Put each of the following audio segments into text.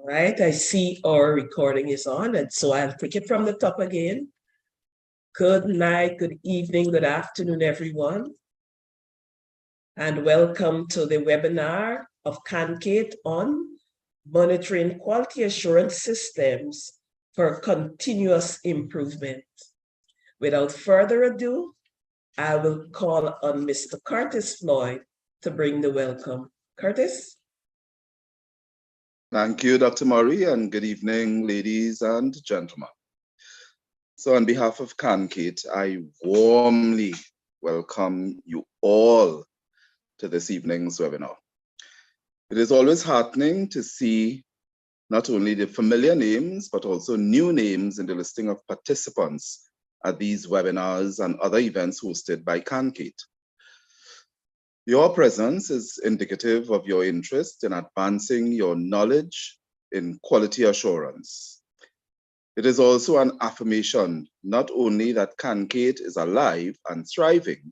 All right, I see our recording is on, and so I'll take it from the top again. Good night, good evening, good afternoon, everyone. And welcome to the webinar of CANQATE on monitoring quality assurance systems for continuous improvement. Without further ado, I will call on Mr. Curtis Floyd to bring the welcome. Curtis? Thank you, Dr. Murray, and good evening, ladies and gentlemen. So on behalf of CANQATE, I warmly welcome you all to this evening's webinar. It is always heartening to see not only the familiar names, but also new names in the listing of participants at these webinars and other events hosted by CANQATE. Your presence is indicative of your interest in advancing your knowledge in quality assurance. It is also an affirmation not only that CANQATE is alive and thriving,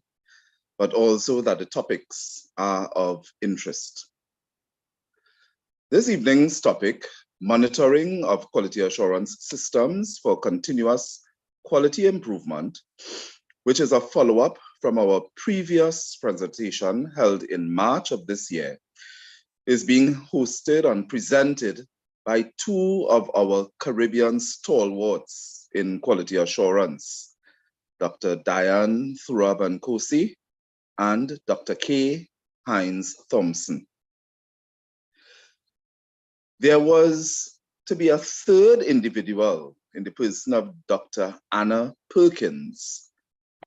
but also that the topics are of interest. This evening's topic, monitoring of quality assurance systems for continuous quality improvement, which is a follow-up from our previous presentation held in March of this year, is being hosted and presented by two of our Caribbean stalwarts in quality assurance, Dr. Diane Thuraban-Kosi and Dr. K. Hines Thompson. There was to be a third individual in the person of Dr. Anna Perkins,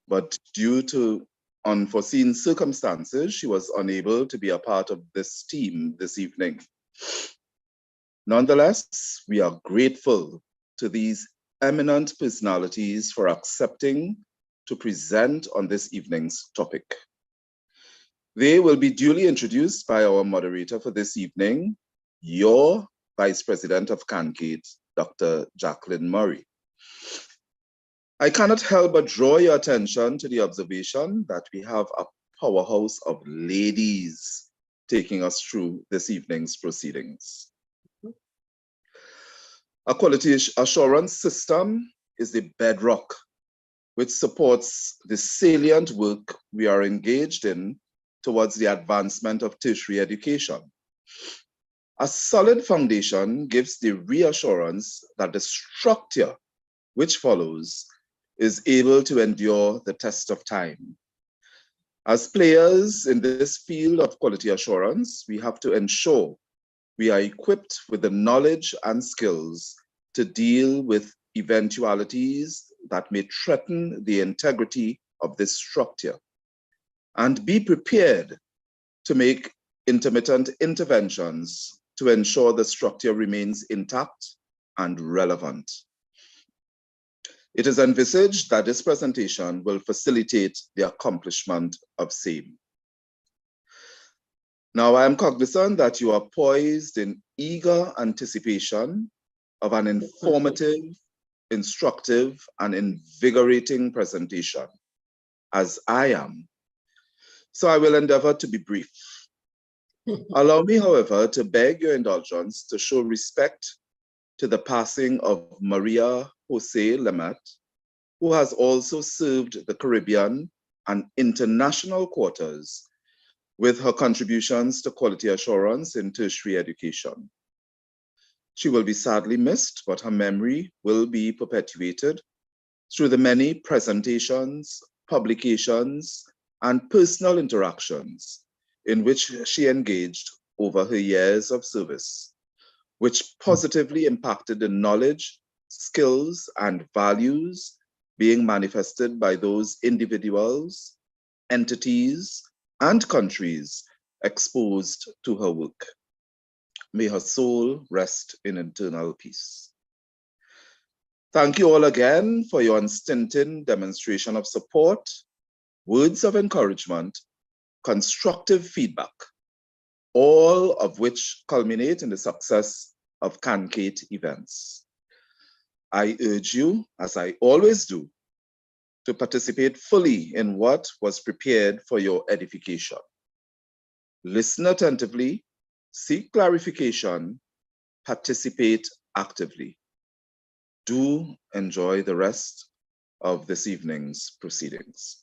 but due to unforeseen circumstances, she was unable to be a part of this team this evening. Nonetheless, we are grateful to these eminent personalities for accepting to present on this evening's topic. They will be duly introduced by our moderator for this evening, your Vice President of CANQATE, Dr. Jacqueline Murray. I cannot help but draw your attention to the observation that we have a powerhouse of ladies taking us through this evening's proceedings. A quality assurance system is the bedrock which supports the salient work we are engaged in towards the advancement of tertiary education. A solid foundation gives the reassurance that the structure which follows is able to endure the test of time. As players in this field of quality assurance, we have to ensure we are equipped with the knowledge and skills to deal with eventualities that may threaten the integrity of this structure, and be prepared to make intermittent interventions to ensure the structure remains intact and relevant. It is envisaged that this presentation will facilitate the accomplishment of same. Now, I am cognizant that you are poised in eager anticipation of an informative, instructive, and invigorating presentation, as I am. So I will endeavor to be brief. Allow me, however, to beg your indulgence to show respect to the passing of Maria Jose Lemet, who has also served the Caribbean and international quarters with her contributions to quality assurance in tertiary education. She will be sadly missed, but her memory will be perpetuated through the many presentations, publications, and personal interactions in which she engaged over her years of service, which positively impacted the knowledge, skills, and values being manifested by those individuals, entities, and countries exposed to her work. May her soul rest in eternal peace. Thank you all again for your unstinted demonstration of support, words of encouragement, constructive feedback, all of which culminate in the success of CANQATE events. I urge you, as I always do, to participate fully in what was prepared for your edification. Listen attentively, seek clarification, participate actively. Do enjoy the rest of this evening's proceedings.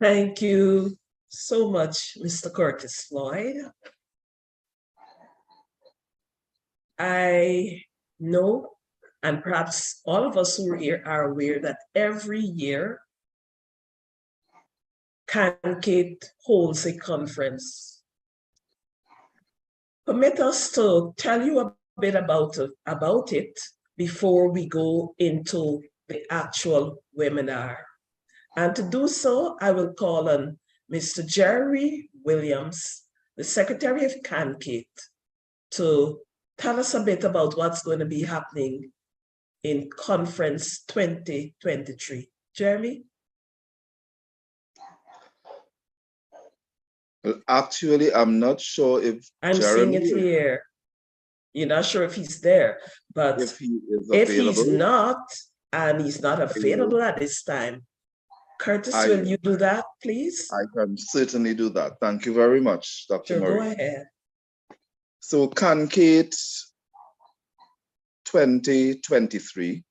Thank you so much, Mr. Curtis Floyd. I know, and perhaps all of us who are here are aware that every year, CANQATE holds a conference. Permit us to tell you a bit about it before we go into the actual webinar. And to do so, I will call on Mr. Jerry Williams, the Secretary of CANQATE, to tell us a bit about what's going to be happening in Conference 2023. Jeremy? Well, actually, I'm not sure if I'm seeing it here. You're not sure if he's there, but if he is if available. he's not, and he's not available at this time, Curtis, will you do that, please? I can certainly do that. Thank you very much, Dr. Sure, Murray. go ahead. So CANQATE 2023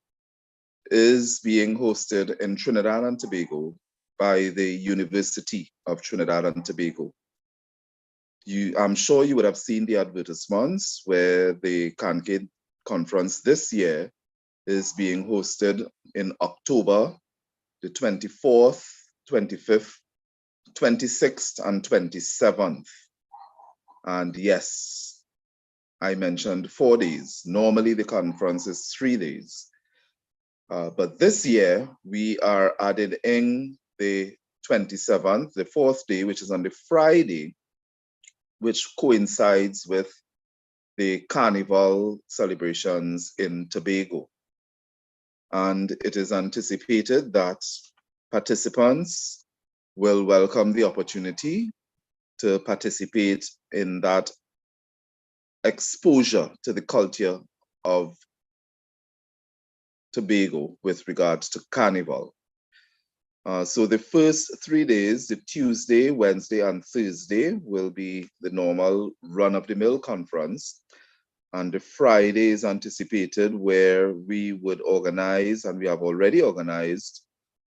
is being hosted in Trinidad and Tobago by the University of Trinidad and Tobago. I'm sure you would have seen the advertisements where the CANQATE conference this year is being hosted in October the 24th, 25th, 26th, and 27th. And yes, I mentioned 4 days. Normally the conference is 3 days. But this year we are adding in the 27th, the 4th day, which is on the Friday, which coincides with the Carnival celebrations in Tobago. And it is anticipated that participants will welcome the opportunity to participate in that exposure to the culture of Tobago with regards to Carnival. So the first 3 days, the Tuesday, Wednesday, and Thursday, will be the normal run-of-the-mill conference. And the Friday is anticipated where we would organize, and we have already organized,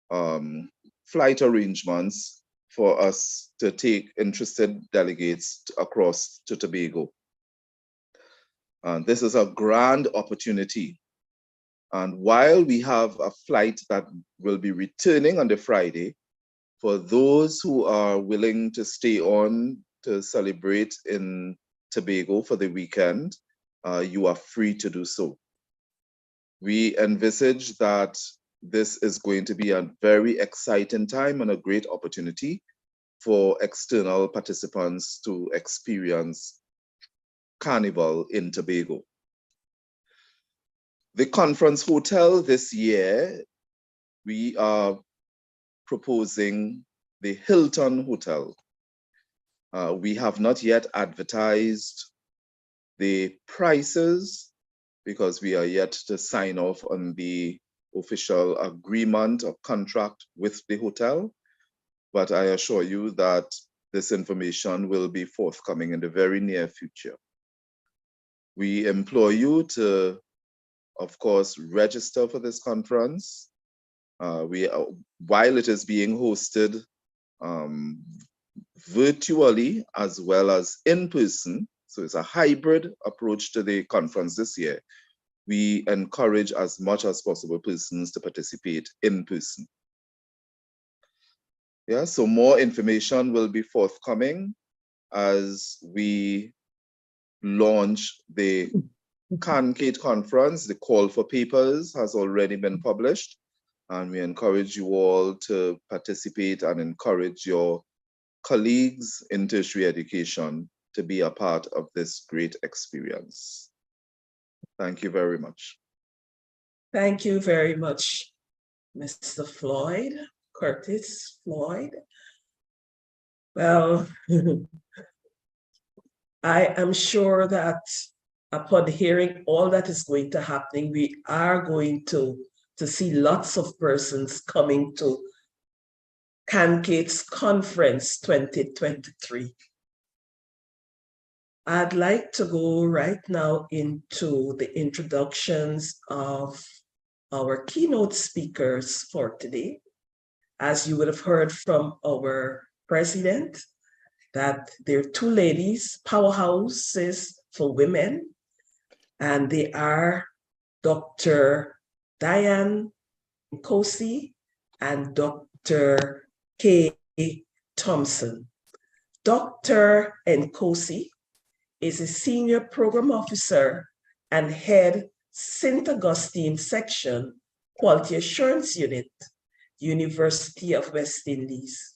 flight arrangements for us to take interested delegates across to Tobago. This is a grand opportunity. And while we have a flight that will be returning on the Friday, for those who are willing to stay on to celebrate in Tobago for the weekend, you are free to do so. We envisage that this is going to be a very exciting time and a great opportunity for external participants to experience Carnival in Tobago. The conference hotel this year, we are proposing the Hilton Hotel. We have not yet advertised the prices because we are yet to sign off on the official agreement or contract with the hotel. But I assure you that this information will be forthcoming in the very near future. We implore you to, of course, register for this conference. While it is being hosted virtually as well as in person, so it's a hybrid approach to the conference this year, we encourage as much as possible persons to participate in person. Yeah, so more information will be forthcoming as we launch the CANQATE conference. The call for papers has already been published, and we encourage you all to participate and encourage your colleagues in tertiary education to be a part of this great experience. Thank you very much. Thank you very much, Mr. Floyd, Curtis Floyd. Well, I am sure that upon hearing all that is going to happen, we are going to see lots of persons coming to CANQATE's Conference 2023. I'd like to go right now into the introductions of our keynote speakers for today. As you would have heard from our president, that there are two ladies, powerhouses for women, and they are Dr. Diane Kosi and Dr. K. Thompson. Dr. Nkosi is a senior program officer and head St. Augustine Section, Quality Assurance Unit, University of West Indies.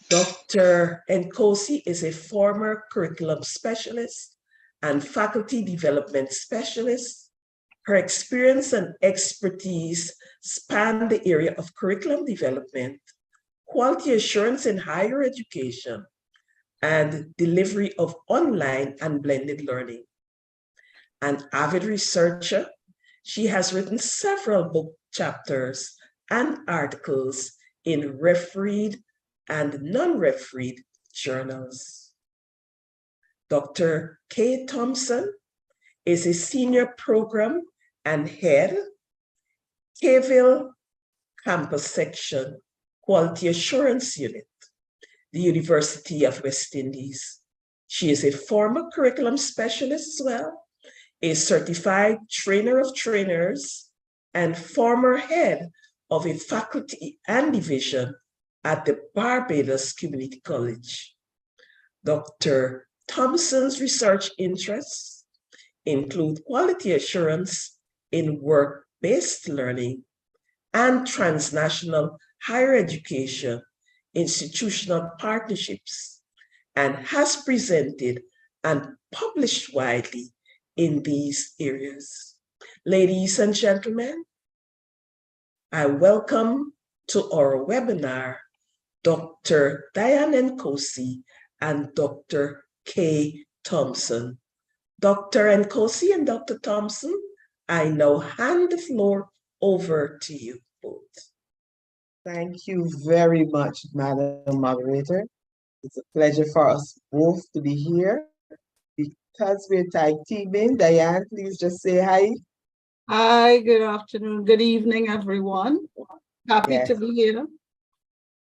Dr. Nkosi is a former curriculum specialist and faculty development specialist. Her experience and expertise span the area of curriculum development, quality assurance in higher education, and delivery of online and blended learning. An avid researcher, she has written several book chapters and articles in refereed and non-refereed journals. Dr. K. Thompson is a senior program and head, Kayville Campus Section, Quality Assurance Unit, the University of West Indies. She is a former curriculum specialist as well, a certified trainer of trainers, and former head of a faculty and division at the Barbados Community College. Dr. Thompson's research interests include quality assurance in work-based learning and transnational higher education institutional partnerships, and has presented and published widely in these areas. Ladies and gentlemen, I welcome to our webinar Dr. Diane Nkosi and Dr. K. Thompson. Dr. Nkosi and Dr. Thompson, I now hand the floor over to you both. Thank you very much, Madam Moderator. It's a pleasure for us both to be here. Because we're tag teaming, Diane, please just say hi. Hi, good afternoon, good evening, everyone. Happy to be here.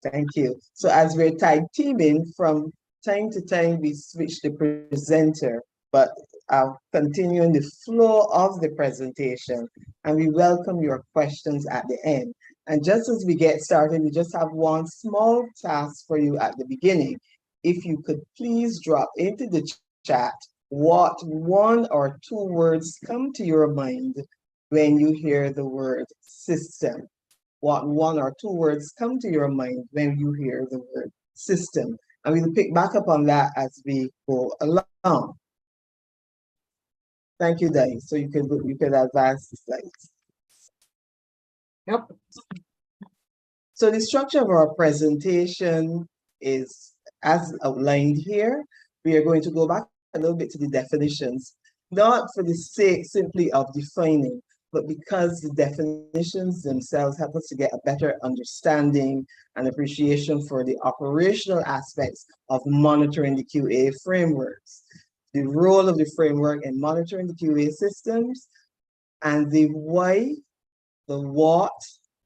Thank you. So as we're tag teaming, from time to time, we switch the presenter, but I'll continue in the flow of the presentation, and we welcome your questions at the end. And just as we get started, we just have one small task for you at the beginning. If you could please drop into the chat what one or two words come to your mind when you hear the word system. What one or two words come to your mind when you hear the word system. And we'll pick back up on that as we go along. Thank you, Dai. So you can advance the slides. Yep. So the structure of our presentation is as outlined here. We are going to go back a little bit to the definitions, not for the sake simply of defining, but because the definitions themselves help us to get a better understanding and appreciation for the operational aspects of monitoring the QA frameworks, the role of the framework in monitoring the QA systems, and the why, the what,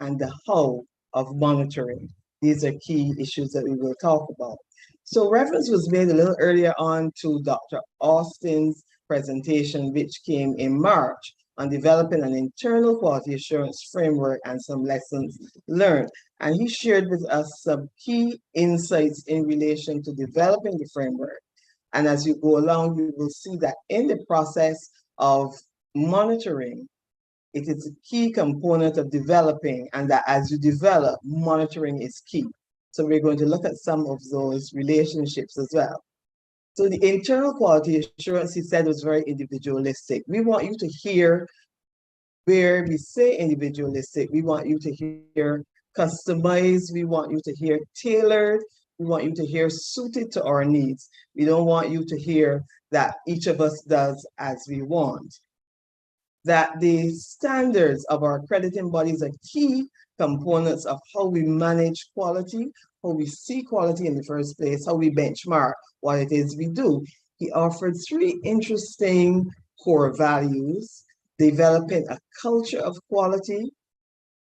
and the how of monitoring. These are key issues that we will talk about. So reference was made a little earlier on to Dr. Austin's presentation, which came in March, on developing an internal quality assurance framework and some lessons learned. And he shared with us some key insights in relation to developing the framework. And as you go along, you will see that in the process of monitoring, it is a key component of developing, and that as you develop, monitoring is key. So we're going to look at some of those relationships as well. So the internal quality assurance, he said, was very individualistic. We want you to hear where we say individualistic, we want you to hear customized, we want you to hear tailored, we want you to hear suited to our needs. We don't want you to hear that each of us does as we want. That the standards of our accrediting bodies are key components of how we manage quality, how we see quality in the first place, how we benchmark what it is we do. He offered three interesting core values: developing a culture of quality,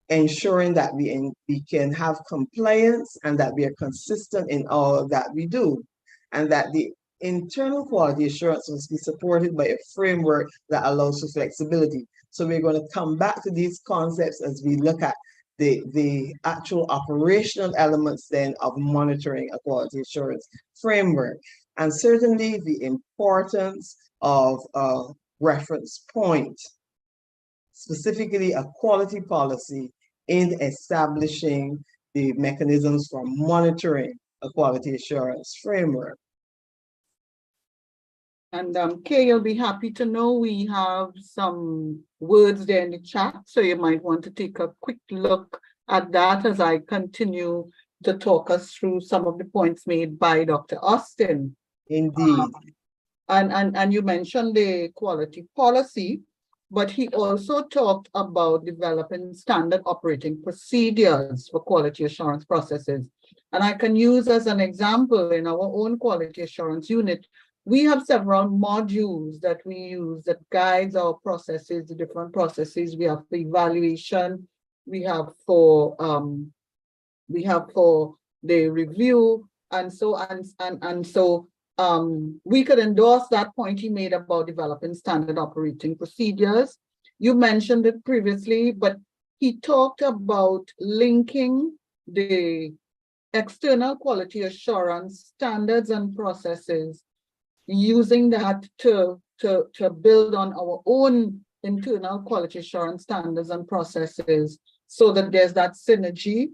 ensuring that we can have compliance and that we are consistent in all that we do, and that the internal quality assurance must be supported by a framework that allows for flexibility. So we're going to come back to these concepts as we look at the actual operational elements then of monitoring a quality assurance framework. And certainly the importance of a reference point, specifically a quality policy in establishing the mechanisms for monitoring a quality assurance framework. And Kay, you'll be happy to know we have some words there in the chat, so you might want to take a quick look at that as I continue to talk us through some of the points made by Dr. Austin. Indeed. And you mentioned the quality policy, but he also talked about developing standard operating procedures for quality assurance processes. And I can use as an example in our own quality assurance unit, we have several modules that we use that guides our processes, the different processes. We have for evaluation, we have for the review, and so we could endorse that point he made about developing standard operating procedures. You mentioned it previously, but he talked about linking the external quality assurance standards and processes, using that to build on our own internal quality assurance standards and processes so that there's that synergy.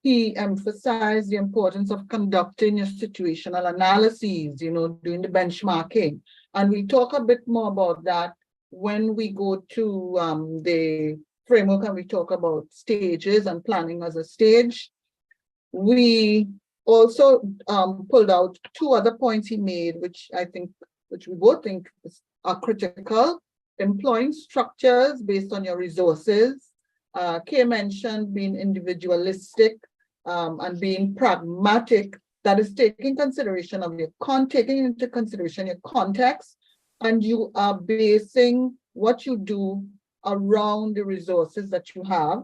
He emphasized the importance of conducting your situational analyses, doing the benchmarking. And we talk a bit more about that when we go to the framework and we talk about stages and planning as a stage. We also pulled out two other points he made, which we both think are critical: employing structures based on your resources. Kay mentioned being individualistic and being pragmatic. That is taking into consideration your context, and you are basing what you do around the resources that you have,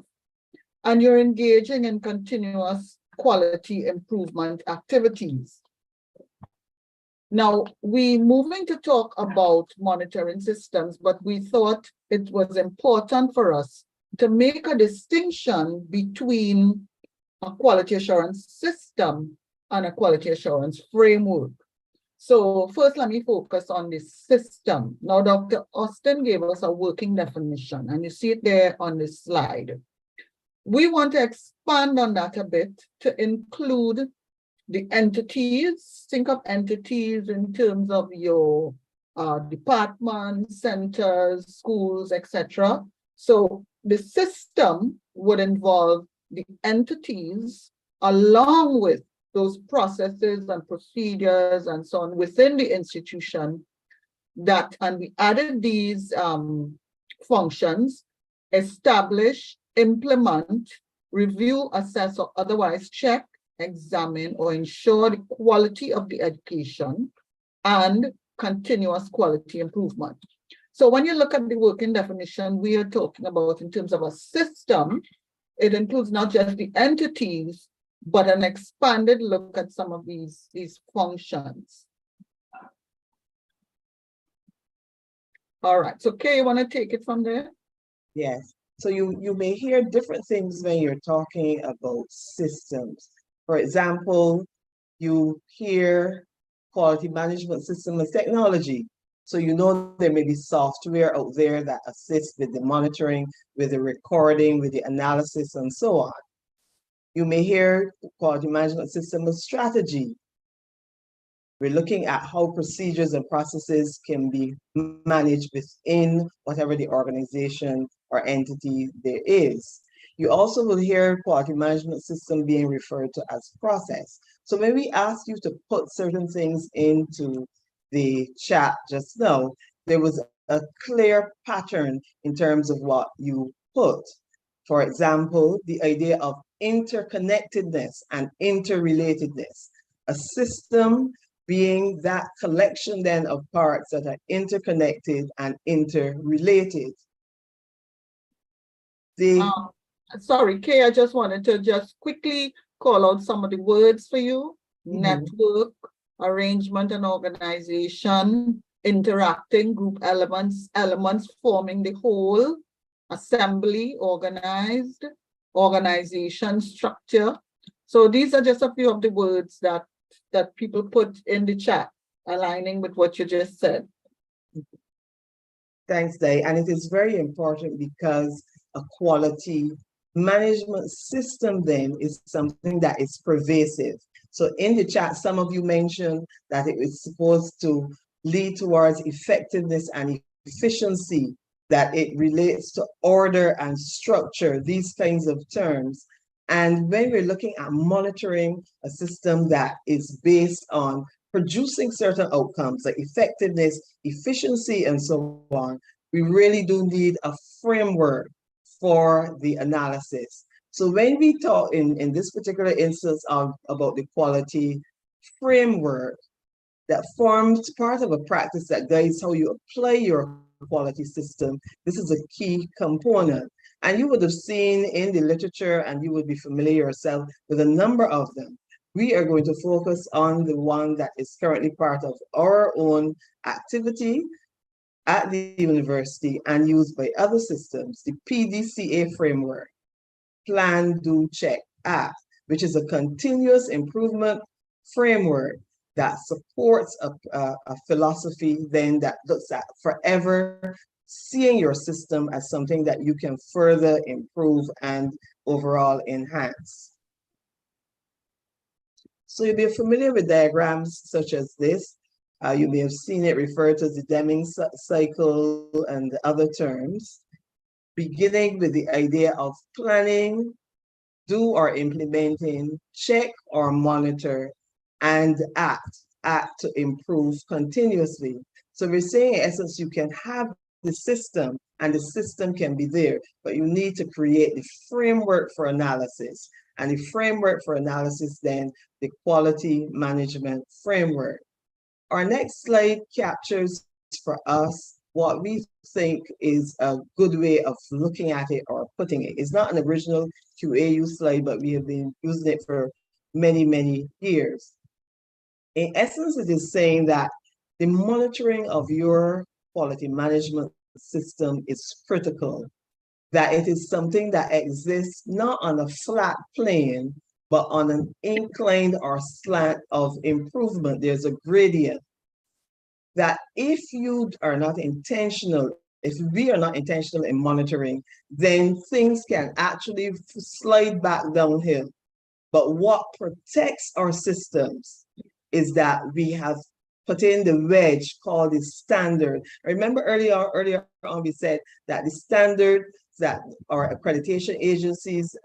and you're engaging in continuous quality improvement activities. Now, we're moving to talk about monitoring systems, but we thought it was important for us to make a distinction between a quality assurance system and a quality assurance framework. So first, let me focus on the system. Now, Dr. Austin gave us a working definition, and you see it there on this slide. We want to expand on that a bit to include the entities. Think of entities in terms of your departments, centers, schools, etc. So the system would involve the entities along with those processes and procedures and so on within the institution that, and we added these functions: establish, implement, review, assess, or otherwise check, examine, or ensure the quality of the education and continuous quality improvement. So when you look at the working definition, we are talking about, in terms of a system, it includes not just the entities, but an expanded look at some of these functions. All right, so Kay, you want to take it from there? Yes. So you may hear different things when you're talking about systems. For example, you hear quality management system as technology. So there may be software out there that assists with the monitoring, with the recording, with the analysis, and so on. You may hear quality management system as strategy. We're looking at how procedures and processes can be managed within whatever the organization or entity there is. You also will hear quality management system being referred to as process. So when we ask you to put certain things into the chat just now, there was a clear pattern in terms of what you put. For example, the idea of interconnectedness and interrelatedness. A system being that collection then of parts that are interconnected and interrelated. Sorry, Kay, I just wanted to just quickly call out some of the words for you. Network, arrangement and organization, interacting, group elements forming the whole, assembly, organized, organization, structure. So these are just a few of the words that people put in the chat, aligning with what you just said. Thanks, Day. And it is very important because a quality management system then is something that is pervasive. So in the chat, some of you mentioned that it is supposed to lead towards effectiveness and efficiency, that it relates to order and structure, these kinds of terms. And when we're looking at monitoring a system that is based on producing certain outcomes like effectiveness, efficiency, and so on, we really do need a framework for the analysis. So when we talk in this particular instance about the quality framework, that forms part of a practice that guides how you apply your quality system, this is a key component. And you would have seen in the literature, and you would be familiar yourself with a number of them. We are going to focus on the one that is currently part of our own activity at the university and used by other systems, the PDCA framework, Plan, Do, Check, Act, which is a continuous improvement framework that supports a philosophy then that looks at forever seeing your system as something that you can further improve and overall enhance. So you'll be familiar with diagrams such as this. You may have seen it referred to as the Deming cycle and other terms, beginning with the idea of planning, do or implementing, check or monitor, and act to improve continuously. So we're saying in essence, you can have the system and the system can be there, but you need to create the framework for analysis. And the framework for analysis, then the quality management framework. Our next slide captures for us what we think is a good way of looking at it or putting it. It's not an original QAU slide, but we have been using it for many, many years. In essence, it is saying that the monitoring of your quality management system is critical, that it is something that exists not on a flat plane, but on an incline or slant of improvement. There's a gradient. That if you are not intentional, if we are not intentional in monitoring, then things can actually slide back downhill. But what protects our systems is that we have put in the wedge called the standard. Remember earlier on we said that the standard that our accreditation agencies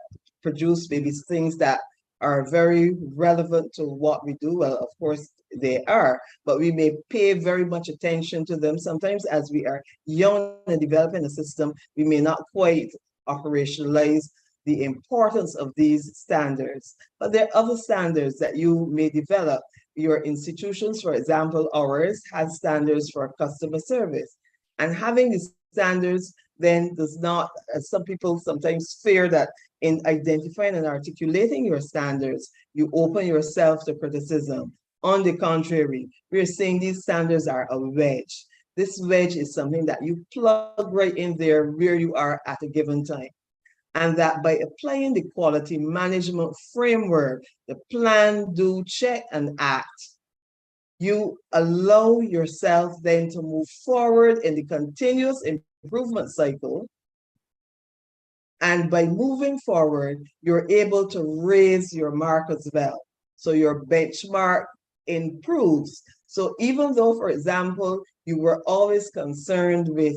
produce maybe things that are very relevant to what we do. Well, of course they are, but we may pay very much attention to them. Sometimes as we are young and developing a system, we may not quite operationalize the importance of these standards. But there are other standards that you may develop. Your institutions, for example, ours has standards for customer service. And having these standards then does not, as some people sometimes fear that in identifying and articulating your standards, you open yourself to criticism. On the contrary, we're saying these standards are a wedge. This wedge is something that you plug right in there where you are at a given time. And that by applying the quality management framework, the plan, do, check, and act, you allow yourself then to move forward in the continuous improvement cycle. And by moving forward, you're able to raise your mark as well. So your benchmark improves. So even though, for example, you were always concerned with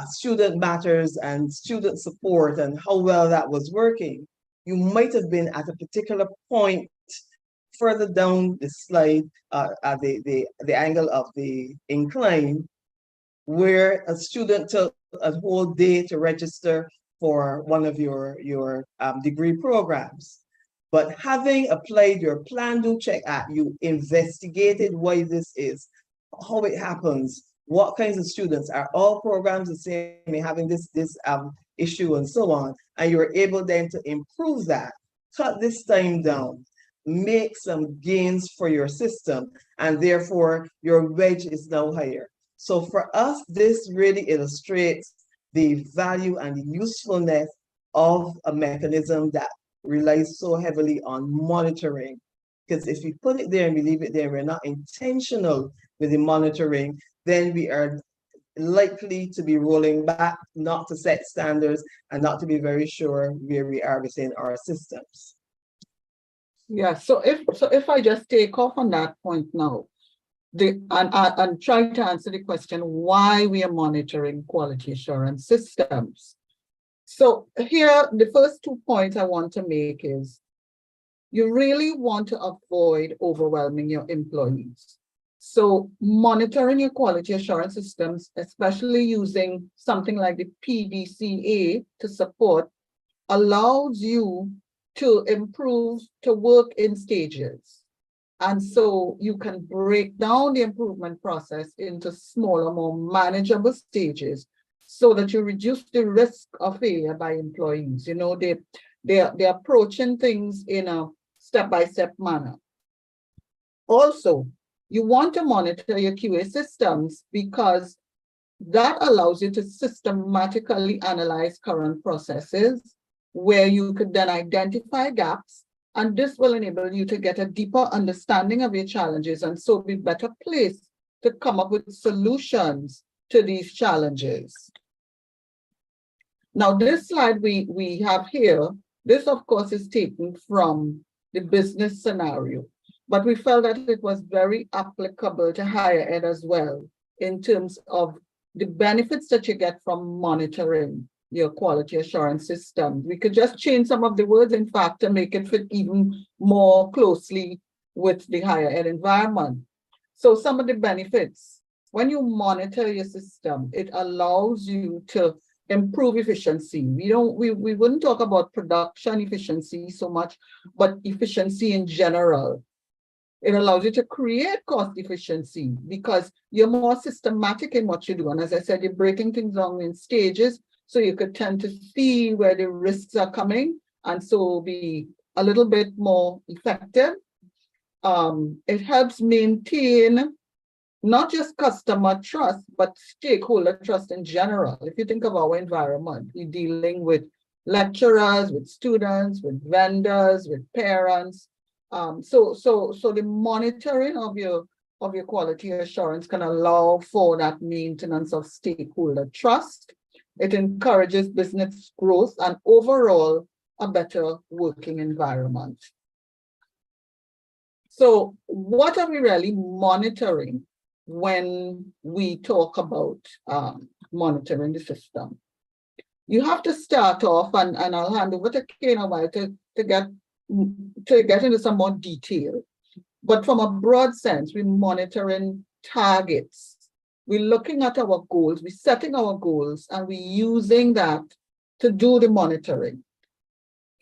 student matters and student support and how well that was working, you might have been at a particular point further down the slide, at the angle of the incline, where a student took a whole day to register for one of your degree programs. But having applied your plan, do, check, act, you investigated why this is, how it happens, what kinds of students, are all programs the same, having this issue and so on, and you're able then to improve that, cut this time down, make some gains for your system, and therefore your wedge is now higher. So for us, this really illustrates the value and the usefulness of a mechanism that relies so heavily on monitoring. Because if we put it there and we leave it there, we're not intentional with the monitoring, then we are likely to be rolling back, not to set standards, and not to be very sure where we are within our systems. Yeah, so if I just take off on that point now, and try to answer the question why we are monitoring quality assurance systems. So here, the first 2 points I want to make is you really want to avoid overwhelming your employees. So monitoring your quality assurance systems, especially using something like the PDCA to support, allows you to improve, to work in stages. And so you can break down the improvement process into smaller, more manageable stages so that you reduce the risk of failure by employees. You know, they're approaching things in a step-by-step manner. Also, you want to monitor your QA systems because that allows you to systematically analyze current processes where you could then identify gaps, and this will enable you to get a deeper understanding of your challenges and so be better placed to come up with solutions to these challenges. Now, this slide we have here, this of course is taken from the business scenario, but we felt that it was very applicable to higher ed as well in terms of the benefits that you get from monitoring your quality assurance system. We could just change some of the words, in fact, to make it fit even more closely with the higher ed environment. So some of the benefits, when you monitor your system, it allows you to improve efficiency. We wouldn't talk about production efficiency so much, but efficiency in general. It allows you to create cost efficiency because you're more systematic in what you do. And as I said, you're breaking things down in stages, so you could tend to see where the risks are coming and so be a little bit more effective. It helps maintain not just customer trust, but stakeholder trust in general. If you think of our environment, we're dealing with lecturers, with students, with vendors, with parents. So the monitoring of your quality assurance can allow for that maintenance of stakeholder trust. It encourages business growth and overall a better working environment. So what are we really monitoring when we talk about monitoring the system? You have to start off, and I'll hand over to Kane a while to get into some more detail. But from a broad sense, we're monitoring targets. We're looking at our goals, we're setting our goals, and we're using that to do the monitoring.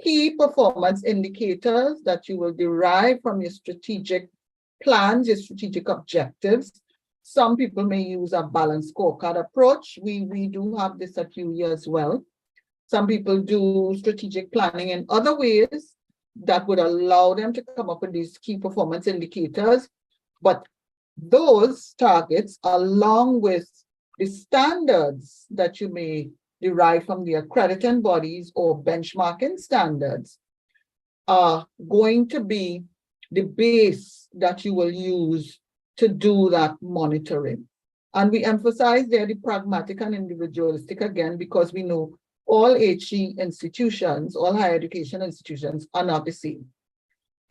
Key performance indicators that you will derive from your strategic plans, your strategic objectives. Some people may use a balanced scorecard approach. We do have this at UE as well. Some people do strategic planning in other ways that would allow them to come up with these key performance indicators. But those targets, along with the standards that you may derive from the accrediting bodies or benchmarking standards, are going to be the base that you will use to do that monitoring. And we emphasize there the pragmatic and individualistic again, because we know all HE institutions, all higher education institutions are not the same.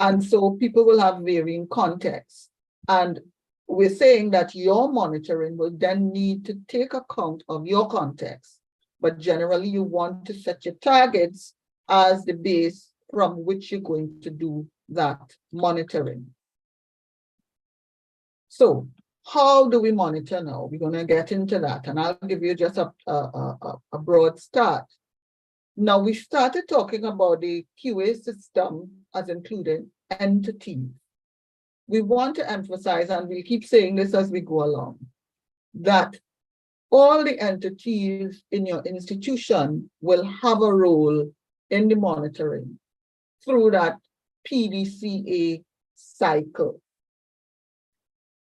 And so people will have varying contexts. And we're saying that your monitoring will then need to take account of your context. But generally, you want to set your targets as the base from which you're going to do that monitoring. So how do we monitor now? We're going to get into that, and I'll give you just a broad start. Now we started talking about the QA system as including entities. We want to emphasize, and we'll keep saying this as we go along, that all the entities in your institution will have a role in the monitoring through that PDCA cycle.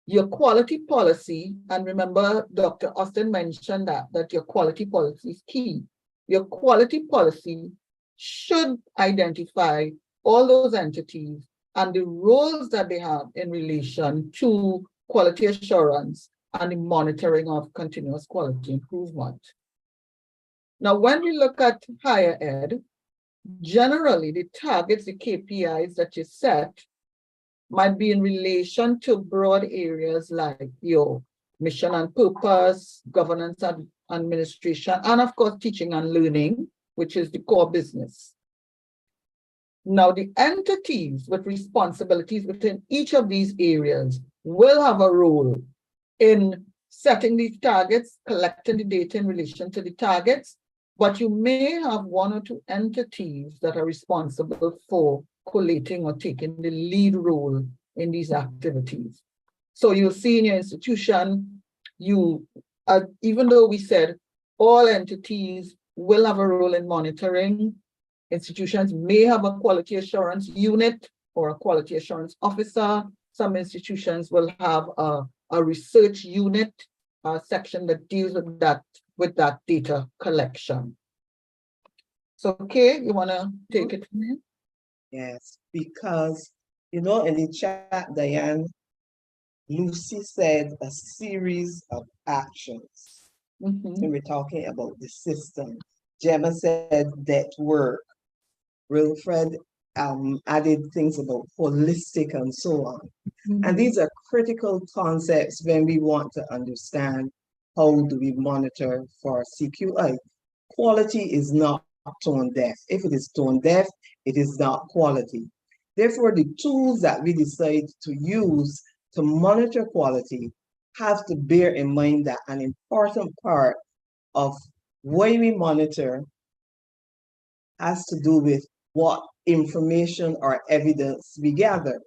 Your quality policy, and remember Dr. Austin mentioned that your quality policy is key. Your quality policy should identify all those entities and the roles that they have in relation to quality assurance and the monitoring of continuous quality improvement. Now, when we look at higher ed, generally the targets, the KPIs that you set might be in relation to broad areas like your mission and purpose, governance and administration, and of course, teaching and learning, which is the core business. Now, the entities with responsibilities within each of these areas will have a role in setting these targets, collecting the data in relation to the targets, but you may have one or two entities that are responsible for collating or taking the lead role in these activities. So you'll see in your institution, even though we said all entities will have a role in monitoring, institutions may have a quality assurance unit or a quality assurance officer. Some institutions will have a research unit, a section that deals with that data collection. So, Kay, you want to take it from here? Yes, because, in the chat, Diane, Lucy said a series of actions. And we're talking about the system. Gemma said that work. Wilfred added things about holistic and so on. And these are critical concepts when we want to understand how do we monitor for CQI. Quality is not tone deaf. If it is tone deaf, it is not quality. Therefore, the tools that we decide to use to monitor quality have to bear in mind that an important part of why we monitor has to do with what information or evidence we gather.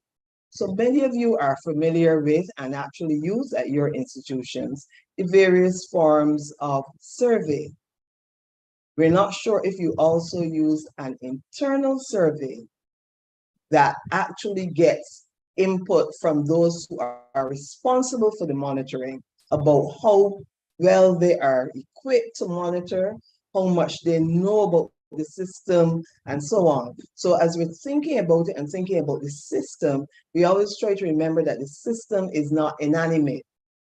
So many of you are familiar with and actually use at your institutions the various forms of survey. We're not sure if you also use an internal survey that actually gets input from those who are responsible for the monitoring about how well they are equipped to monitor, how much they know about the system, and so on. So as we're thinking about it and thinking about the system, we always try to remember that the system is not inanimate.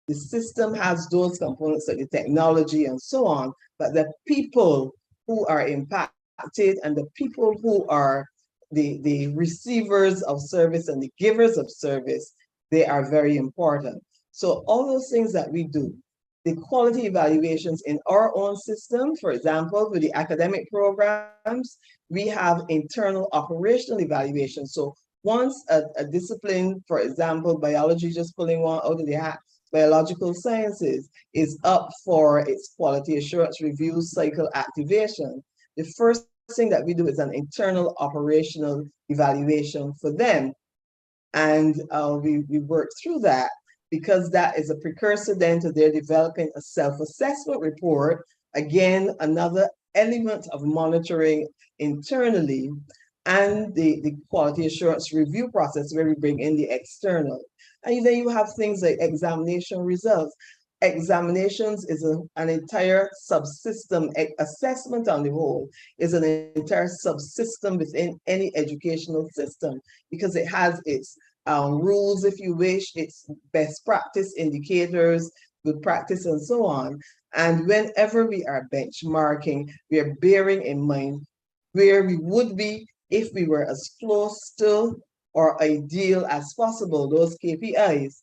The system has those components like the technology and so on, but the people who are impacted and the people who are the receivers of service and the givers of service, they are very important. So all those things that we do, the quality evaluations in our own system, for example, with the academic programs, we have internal operational evaluations. So once a discipline, for example, biology, just pulling one out of the hat, biological sciences is up for its quality assurance review cycle activation, the first thing that we do is an internal operational evaluation for them. And we work through that because that is a precursor then to their developing a self-assessment report. Again, another element of monitoring internally, and the quality assurance review process where we bring in the external. And then you have things like examination results. Examinations is an entire subsystem. Assessment on the whole is an entire subsystem within any educational system because it has its rules, if you wish, its best practice indicators, good practice, and so on. And whenever we are benchmarking, we are bearing in mind where we would be if we were as close to or ideal as possible, those KPIs,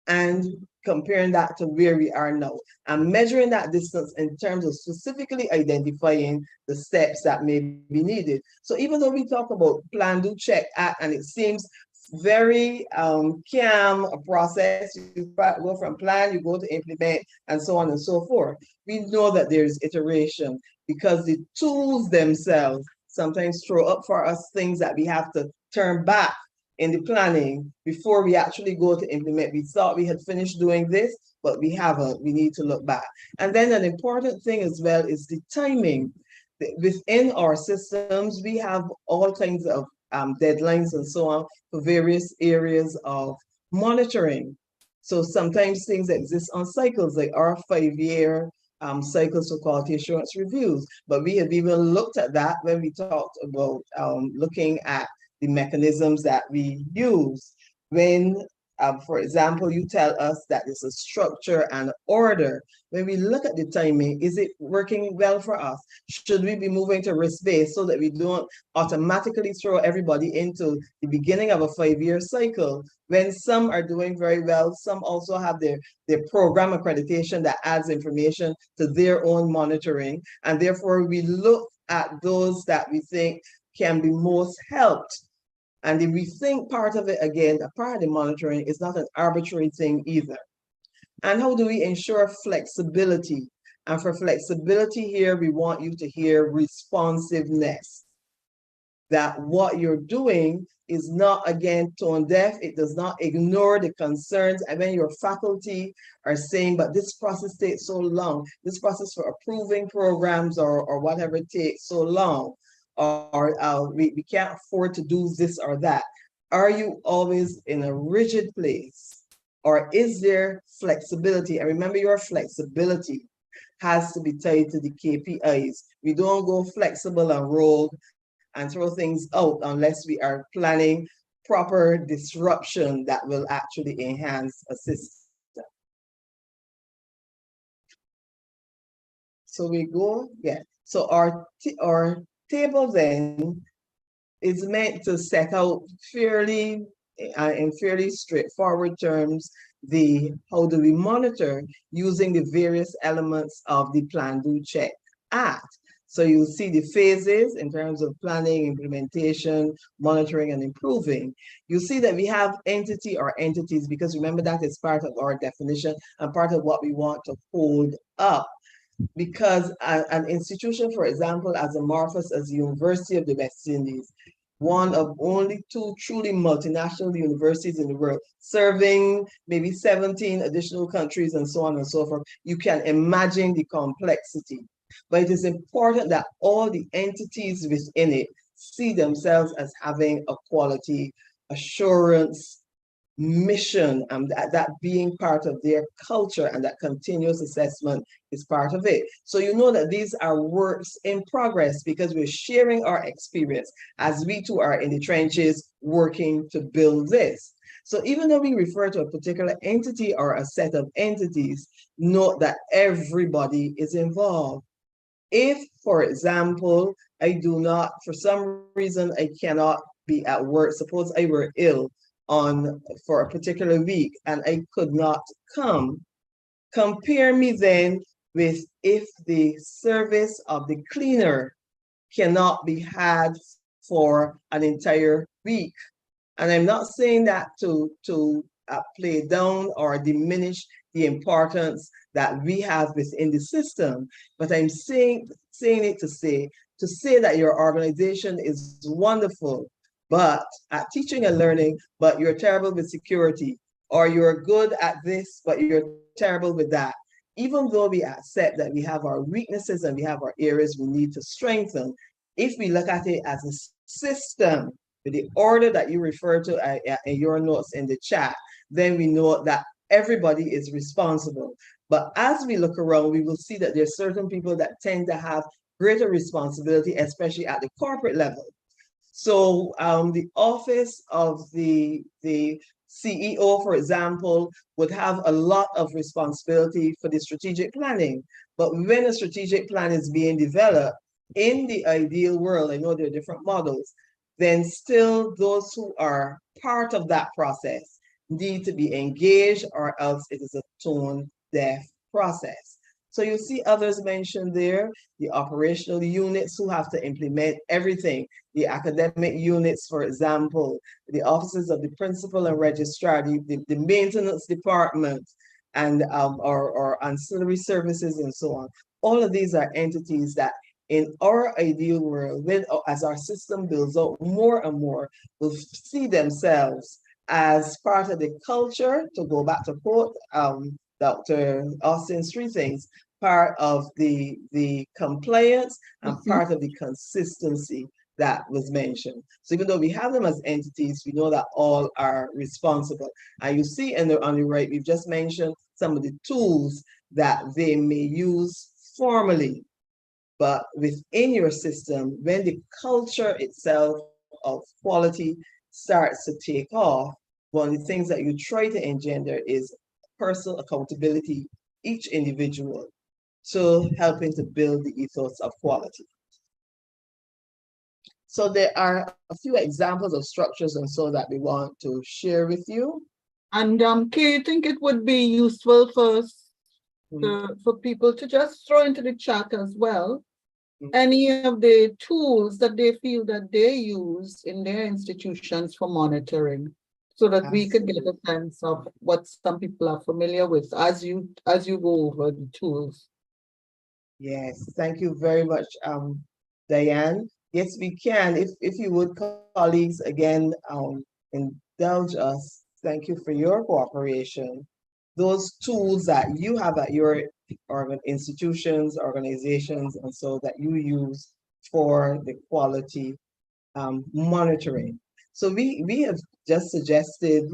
and comparing that to where we are now and measuring that distance in terms of specifically identifying the steps that may be needed. So even though we talk about plan, do, check, act, and it seems very calm a process, you go from plan, you go to implement, and so on and so forth. We know that there's iteration because the tools themselves sometimes throw up for us things that we have to turn back in the planning before we actually go to implement. We thought we had finished doing this, but we haven't. We need to look back. And then an important thing as well is the timing. Within our systems, we have all kinds of deadlines and so on for various areas of monitoring. So sometimes things exist on cycles, like our 5-year cycles for quality assurance reviews. But we have even looked at that when we talked about looking at the mechanisms that we use. When, for example, you tell us that there's a structure and order. When we look at the timing, is it working well for us? Should we be moving to risk-based so that we don't automatically throw everybody into the beginning of a 5-year cycle when some are doing very well, some also have their program accreditation that adds information to their own monitoring, and therefore we look at those that we think can be most helped. And if we think part of it, again, a part of the monitoring is not an arbitrary thing either. And how do we ensure flexibility? And for flexibility here, we want you to hear responsiveness. That what you're doing is not, again, tone deaf. It does not ignore the concerns. And when your faculty are saying, but this process takes so long, this process for approving programs or whatever takes so long, or we can't afford to do this or that. Are you always in a rigid place? Or is there flexibility? And remember, your flexibility has to be tied to the KPIs. We don't go flexible and rogue and throw things out unless we are planning proper disruption that will actually enhance a system. So we go, yeah. So our table then is meant to set out fairly, in fairly straightforward terms, how do we monitor using the various elements of the Plan, Do, Check, Act. So you see the phases in terms of planning, implementation, monitoring, and improving. You see that we have entity or entities, because remember that is part of our definition and part of what we want to hold up. Because an institution, for example, as amorphous as the University of the West Indies, one of only 2 truly multinational universities in the world, serving maybe 17 additional countries and so on and so forth, you can imagine the complexity. But it is important that all the entities within it see themselves as having a quality assurance mission, and that being part of their culture, and that continuous assessment is part of it. So you know that these are works in progress because we're sharing our experience as we too are in the trenches working to build this. So even though we refer to a particular entity or a set of entities, note that everybody is involved. If, for example, I do not, for some reason, I cannot be at work, suppose I were ill for a particular week and I could not come, compare me then with if the service of the cleaner cannot be had for an entire week. And I'm not saying that to play down or diminish the importance that we have within the system, but I'm saying it to say that your organization is wonderful, but at teaching and learning, but you're terrible with security, or you're good at this, but you're terrible with that. Even though we accept that we have our weaknesses and we have our areas we need to strengthen, if we look at it as a system, with the order that you refer to in your notes in the chat, then we know that everybody is responsible. But as we look around, we will see that there's certain people that tend to have greater responsibility, especially at the corporate level. So the office of the CEO, for example, would have a lot of responsibility for the strategic planning. But when a strategic plan is being developed, in the ideal world, I know there are different models, then still those who are part of that process need to be engaged, or else it is a tone deaf process. So you see others mentioned there, the operational units who have to implement everything, the academic units, for example, the offices of the principal and registrar, the maintenance department, and or ancillary services and so on. All of these are entities that in our ideal world, when as our system builds out more and more, will see themselves as part of the culture, to go back to quote Dr. Austin's three things, part of the compliance and part of the consistency that was mentioned. So even though we have them as entities, we know that all are responsible. And you see on the right, we've just mentioned some of the tools that they may use formally, but within your system, when the culture itself of quality starts to take off, one of the things that you try to engender is personal accountability, each individual, to helping to build the ethos of quality. So there are a few examples of structures and so that we want to share with you. And Kay, you think it would be useful for people to just throw into the chat as well any of the tools that they feel that they use in their institutions for monitoring, so that we could get a sense of what some people are familiar with as you go over the tools. Yes, thank you very much, Diane. Yes, we can. If you would, colleagues, again, indulge us. Thank you for your cooperation. Those tools that you have at your institutions, organizations, and so that you use for the quality monitoring. So we have just suggested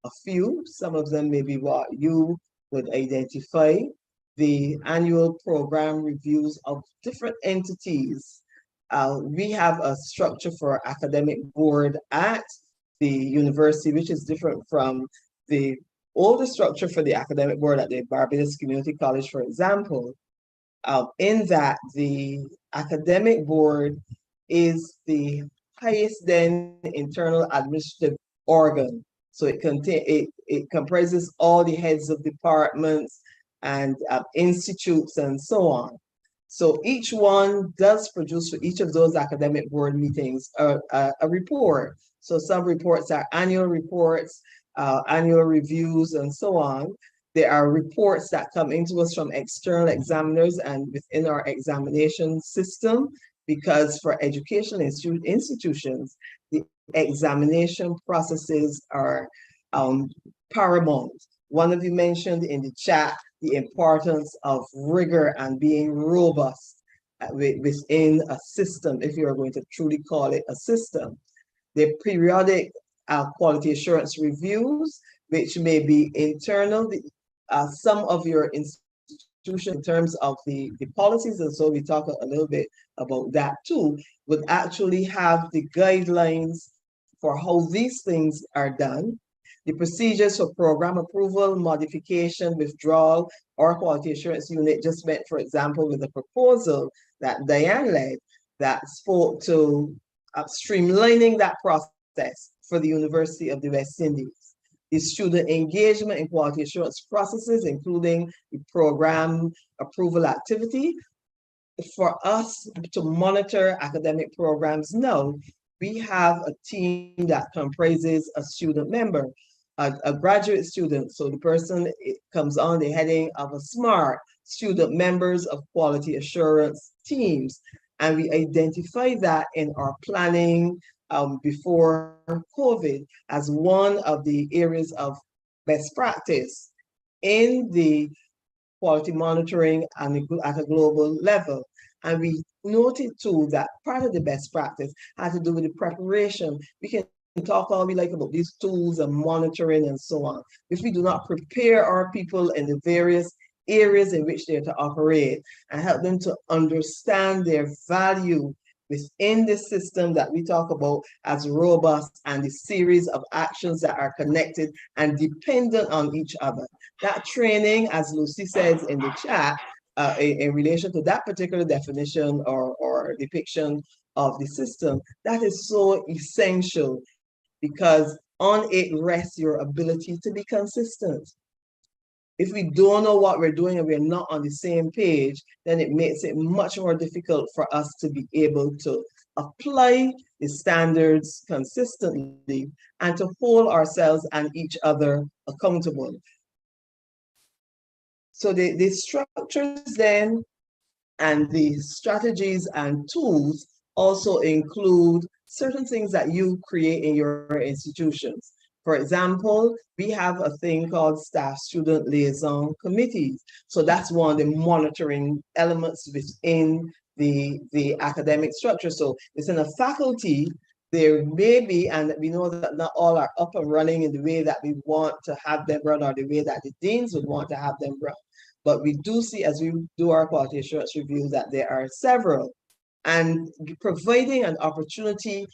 a few. Some of them may be what you would identify. The annual program reviews of different entities. We have a structure for academic board at the university, which is different from the older structure for the academic board at the Barbados Community College, for example, in that the academic board is the highest then internal administrative organ. So it comprises all the heads of departments and institutes and so on. So each one does produce for each of those academic board meetings a report. So some reports are annual reports, annual reviews, and so on. There are reports that come into us from external examiners and within our examination system, because for educational institutions, the examination processes are paramount. One of you mentioned in the chat the importance of rigor and being robust within a system, if you're going to truly call it a system. The periodic quality assurance reviews, which may be internal, some of your institution in terms of the policies, and so we talk a little bit about that too, would actually have the guidelines for how these things are done, the procedures for program approval, modification, withdrawal, or quality assurance unit just met, for example, with a proposal that Diane led that spoke to streamlining that process for the University of the West Indies. The student engagement in quality assurance processes, including the program approval activity. For us to monitor academic programs now, we have a team that comprises a student member, a graduate student. So the person comes on the heading of a SMART, student members of quality assurance teams. And we identify that in our planning before COVID as one of the areas of best practice in the quality monitoring and at a global level. And we noted too that part of the best practice had to do with the preparation. We can talk all we like about these tools and monitoring and so on. If we do not prepare our people in the various areas in which they're to operate and help them to understand their value within the system that we talk about as robust and the series of actions that are connected and dependent on each other. That training, as Lucy says in the chat, in relation to that particular definition or depiction of the system, that is so essential because on it rests your ability to be consistent. If we don't know what we're doing and we're not on the same page, then it makes it much more difficult for us to be able to apply the standards consistently and to hold ourselves and each other accountable. So the structures then And the strategies and tools also include certain things that you create in your institutions. For example, we have a thing called staff-student liaison committees. So that's one of the monitoring elements within the academic structure. So within a faculty, there may be, and we know that not all are up and running in the way that we want to have them run or the way that the deans would want to have them run. But we do see, as we do our quality assurance review, that there are several, and providing an opportunity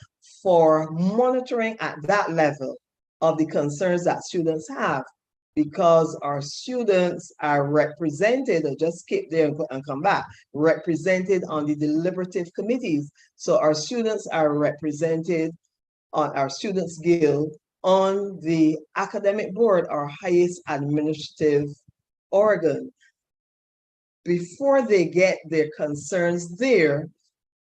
for monitoring at that level of the concerns that students have, because our students are represented, or just skip there and come back, represented on the deliberative committees. So our students are represented on our Students Guild, on the academic board, our highest administrative organ. Before they get their concerns there,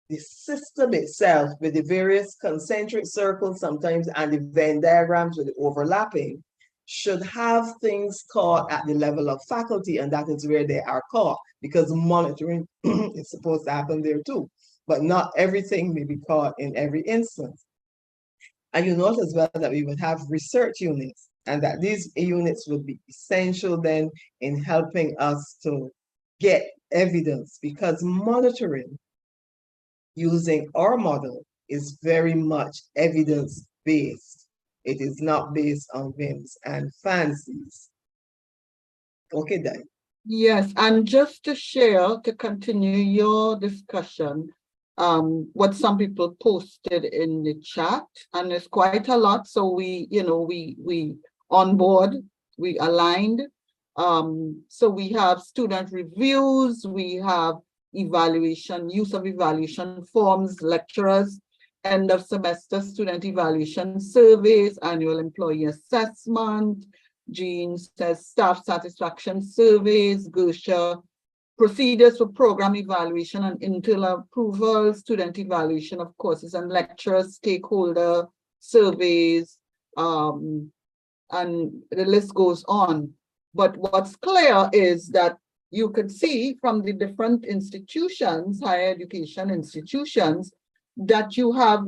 the system itself, with the various concentric circles sometimes and the Venn diagrams with the overlapping, should have things caught at the level of faculty, and that is where they are caught, because monitoring is supposed to happen there too. But not everything may be caught in every instance. And you note as well that we would have research units, and that these units would be essential then in helping us to get evidence, because monitoring using our model is very much evidence-based. It is not based on whims and fancies. Okay, Dan. Yes, and just to share, to continue your discussion, what some people posted in the chat, and there's quite a lot. So we on board, we aligned. So we have student reviews, we have evaluation, use of evaluation forms, lecturers, end of semester student evaluation surveys, annual employee assessment. Jean says staff satisfaction surveys, Gersha, procedures for program evaluation and internal approval, student evaluation of courses and lectures, stakeholder surveys, and the list goes on. But what's clear is that you could see from the different institutions, higher education institutions, that you have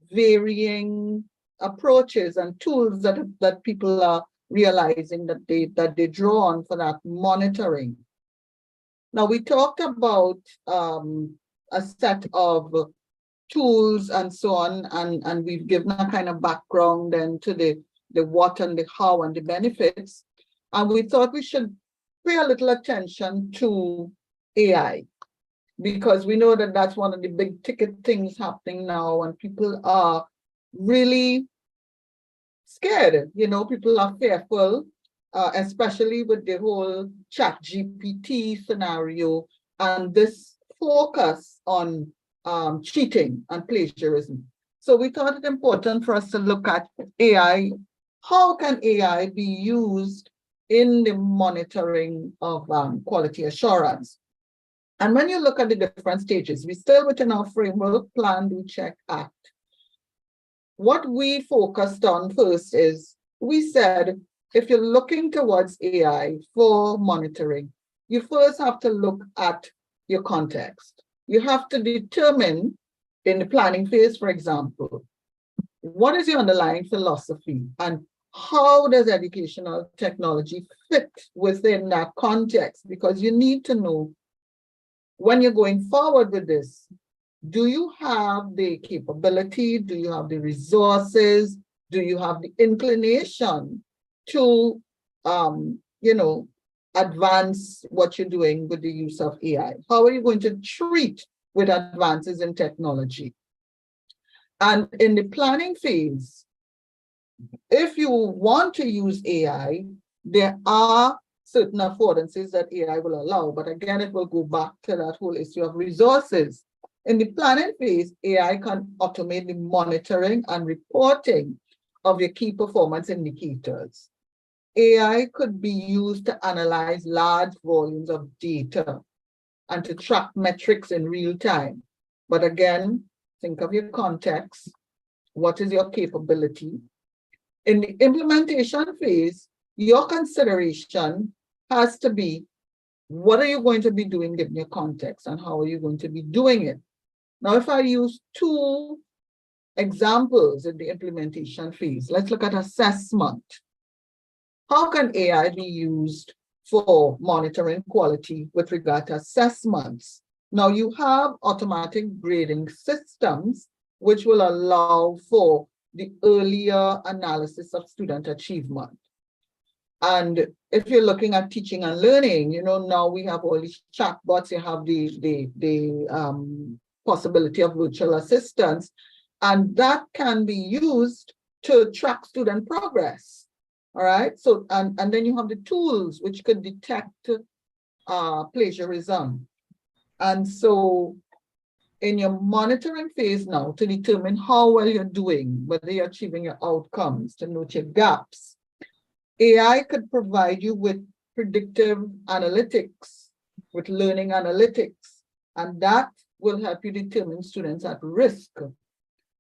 varying approaches and tools that people are realizing that they draw on for that monitoring. Now, we talked about a set of tools and so on, and we've given a kind of background then to the what and the how and the benefits. And we thought we should pay a little attention to AI, because we know that that's one of the big ticket things happening now, and people are really scared. People are fearful, especially with the whole ChatGPT scenario and this focus on cheating and plagiarism. So we thought it important for us to look at AI. How can AI be used in the monitoring of quality assurance? And when you look at the different stages, we still within our framework, plan, do, check, act. What we focused on first is, we said, if you're looking towards AI for monitoring, you first have to look at your context. You have to determine in the planning phase, for example, what is your underlying philosophy and how does educational technology fit within that context? Because you need to know, when you're going forward with this, do you have the capability? Do you have the resources? Do you have the inclination to, advance what you're doing with the use of AI? How are you going to treat with advances in technology? And in the planning phase, if you want to use AI, there are certain affordances that AI will allow. But again, it will go back to that whole issue of resources. In the planning phase, AI can automate the monitoring and reporting of your key performance indicators. AI could be used to analyze large volumes of data and to track metrics in real time. But again, think of your context. What is your capability? In the implementation phase, your consideration has to be what are you going to be doing, give me a context, and how are you going to be doing it? Now, if I use two examples in the implementation phase, let's look at assessment. How can AI be used for monitoring quality with regard to assessments? Now, you have automatic grading systems, which will allow for the earlier analysis of student achievement. And if you're looking at teaching and learning, you know, now we have all these chatbots, you have the possibility of virtual assistants, and that can be used to track student progress. All right. So, and then you have the tools which could detect plagiarism. And so in your monitoring phase now, to determine how well you're doing, whether you're achieving your outcomes, to note your gaps, AI could provide you with predictive analytics, with learning analytics, and that will help you determine students at risk.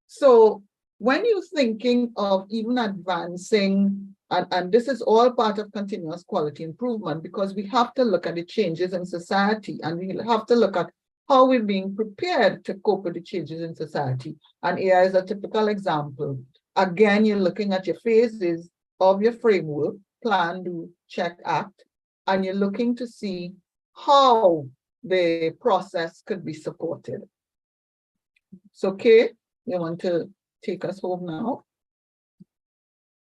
So when you're thinking of even advancing, and this is all part of continuous quality improvement, because we have to look at the changes in society, and we have to look at how we're being prepared to cope with the changes in society. And AI is a typical example. Again, you're looking at your phases of your framework, plan, do, check, act, and you're looking to see how the process could be supported. So, Kay, you want to take us home now?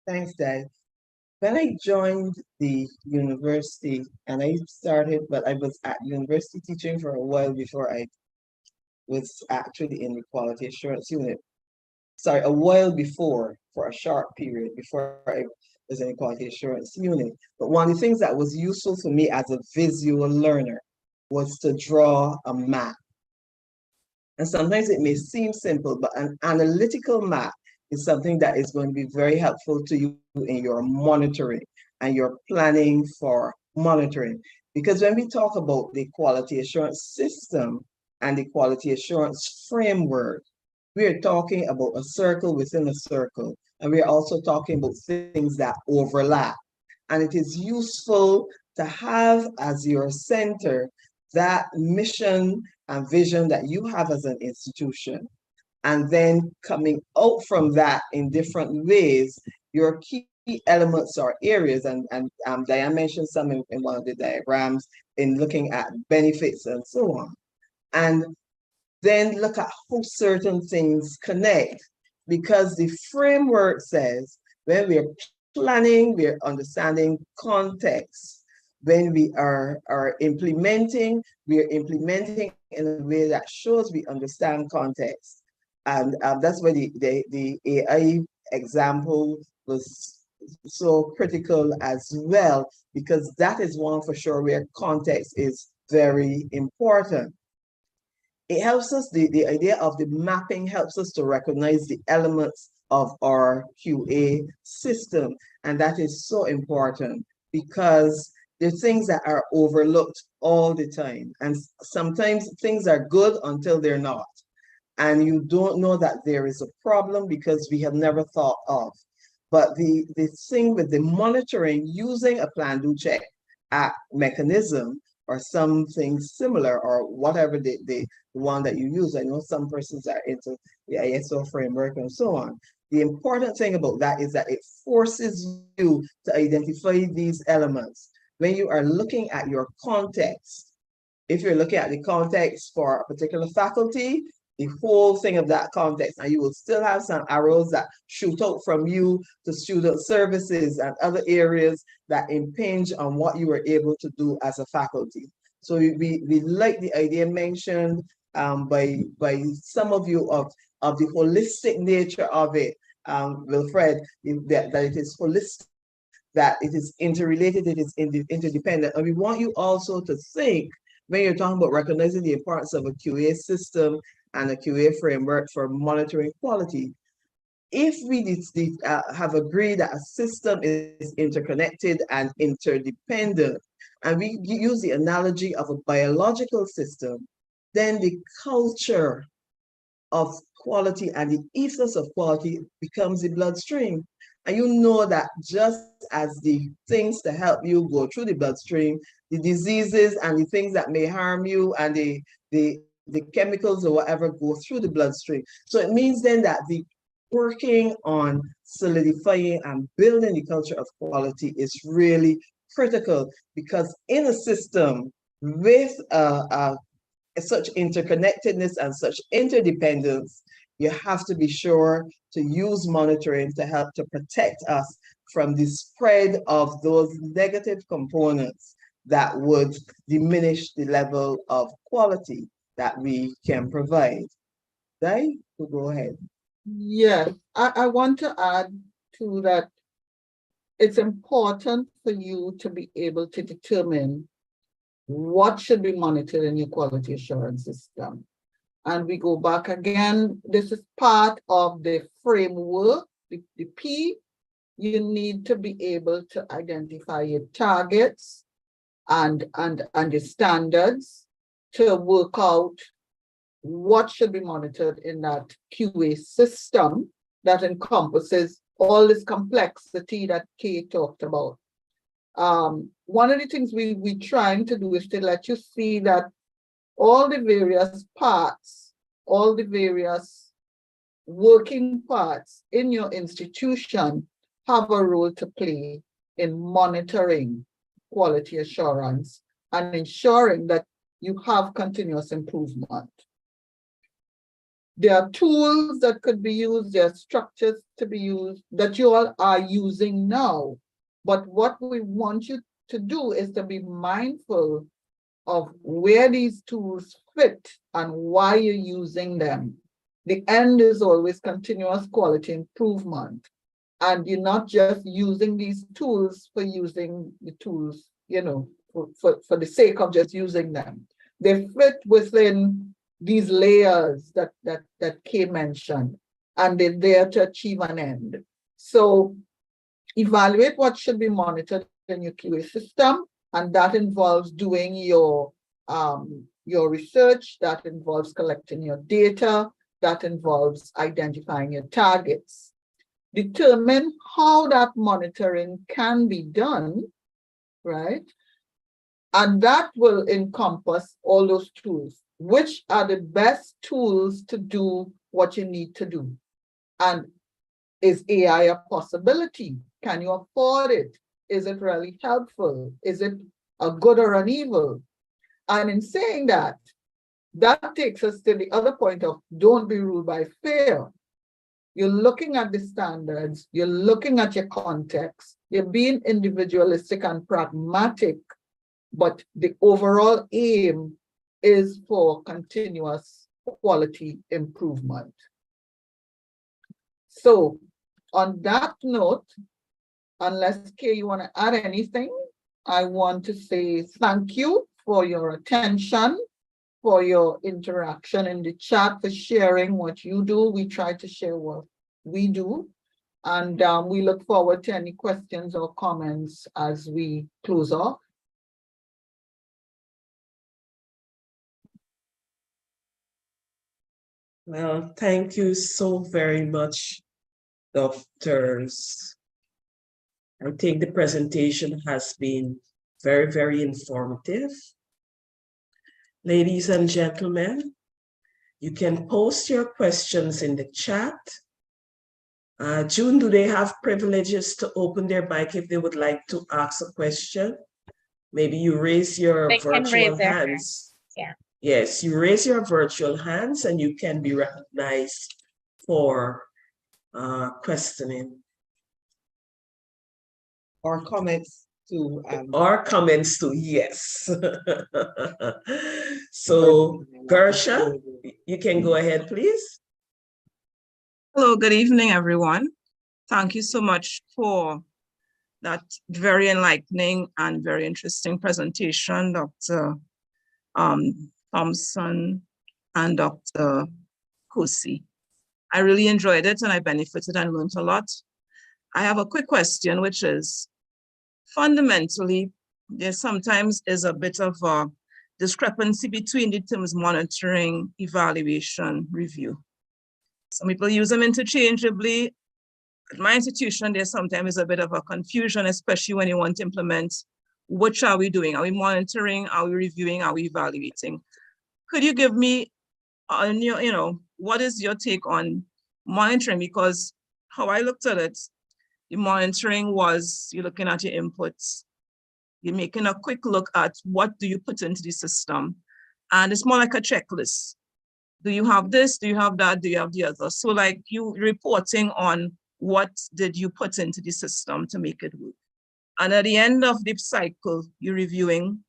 Thanks, Dad. When I joined the university, and I started, but I was at university teaching for a while before I was actually in the quality assurance unit. Sorry, a while before, for a short period, before I was in the quality assurance unit. But one of the things that was useful for me as a visual learner was to draw a map. And sometimes it may seem simple, but an analytical map is something that is going to be very helpful to you in your monitoring and your planning for monitoring. Because when we talk about the quality assurance system and the quality assurance framework, we are talking about a circle within a circle. And we are also talking about things that overlap. And it is useful to have as your center that mission and vision that you have as an institution. And then coming out from that in different ways, your key elements or areas, and Diane mentioned some in one of the diagrams in looking at benefits and so on. And then look at how certain things connect, because the framework says when we are planning, we are understanding context. When we are implementing, we are implementing in a way that shows we understand context. And that's why the AI example was so critical as well, because that is one for sure where context is very important. It helps us, the idea of the mapping helps us to recognize the elements of our QA system. And that is so important because there are things that are overlooked all the time. And sometimes things are good until they're not. And you don't know that there is a problem because we have never thought of. But the thing with the monitoring, using a plan, do, check, act mechanism or something similar, or whatever the one that you use. I know some persons are into the ISO framework and so on. The important thing about that is that it forces you to identify these elements. When you are looking at your context, if you're looking at the context for a particular faculty, the whole thing of that context, and you will still have some arrows that shoot out from you to student services and other areas that impinge on what you were able to do as a faculty. So we like the idea mentioned by some of you of the holistic nature of it, Wilfred, that it is holistic, that it is interrelated, it is interdependent. And we want you also to think, when you're talking about recognizing the importance of a QA system and a QA framework for monitoring quality, if we have agreed that a system is interconnected and interdependent, and we use the analogy of a biological system, then the culture of quality and the ethos of quality becomes the bloodstream. And you know that just as the things to help you go through the bloodstream, diseases and the things that may harm you and the chemicals or whatever go through the bloodstream. So it means then that the working on solidifying and building the culture of quality is really critical, because in a system with such interconnectedness and such interdependence, you have to be sure to use monitoring to help to protect us from the spread of those negative components that would diminish the level of quality that we can provide. Right? So go ahead. Yes, I want to add to that. It's important for you to be able to determine what should be monitored in your quality assurance system. And we go back again, this is part of the framework, the P. You need to be able to identify your targets and your standards to work out what should be monitored in that QA system that encompasses all this complexity that Kay talked about. One of the things we're trying to do is to let you see that all the various parts, all the various working parts in your institution have a role to play in monitoring quality assurance and ensuring that you have continuous improvement. There are tools that could be used, there are structures to be used that you all are using now. But what we want you to do is to be mindful of where these tools fit and why you're using them. The end is always continuous quality improvement. And you're not just using these tools for using the tools, you know, for the sake of just using them. They fit within these layers that Kay mentioned, and they're there to achieve an end. So evaluate what should be monitored in your QA system, and that involves doing your research, that involves collecting your data, that involves identifying your targets. Determine how that monitoring can be done, right? And that will encompass all those tools. Which are the best tools to do what you need to do? And is AI a possibility? Can you afford it? Is it really helpful? Is it a good or an evil? And in saying that, that takes us to the other point of don't be ruled by fear. You're looking at the standards, you're looking at your context, you're being individualistic and pragmatic, but the overall aim is for continuous quality improvement. So on that note, unless Kay, you want to add anything, I want to say thank you for your attention, for your interaction in the chat, for sharing what you do. We try to share what we do. And we look forward to any questions or comments as we close off. Well, thank you so very much, doctors. I think the presentation has been very, very informative. Ladies and gentlemen, you can post your questions in the chat. June, do they have privileges to open their mic if they would like to ask a question? Maybe you raise your virtual hands. Yeah. Yes, you raise your virtual hands and you can be recognized for questioning. Or comments to Or comments too, yes. So Gersha, you can go ahead, please. Hello, good evening, everyone. Thank you so much for that very enlightening and very interesting presentation, Dr. Thompson and Dr. Kosi. I really enjoyed it and I benefited and learned a lot. I have a quick question, which is, fundamentally, there sometimes is a bit of a discrepancy between the terms monitoring, evaluation, review. Some people use them interchangeably. At my institution, there sometimes is a bit of a confusion, especially when you want to implement which are we doing? Are we monitoring? Are we reviewing? Are we evaluating? Could you give me, what is your take on monitoring? Because how I looked at it, the monitoring was you're looking at your inputs, you're making a quick look at what do you put into the system. And it's more like a checklist. Do you have this? Do you have that? Do you have the other? So like you reporting on what did you put into the system to make it work. And at the end of the cycle, you're reviewing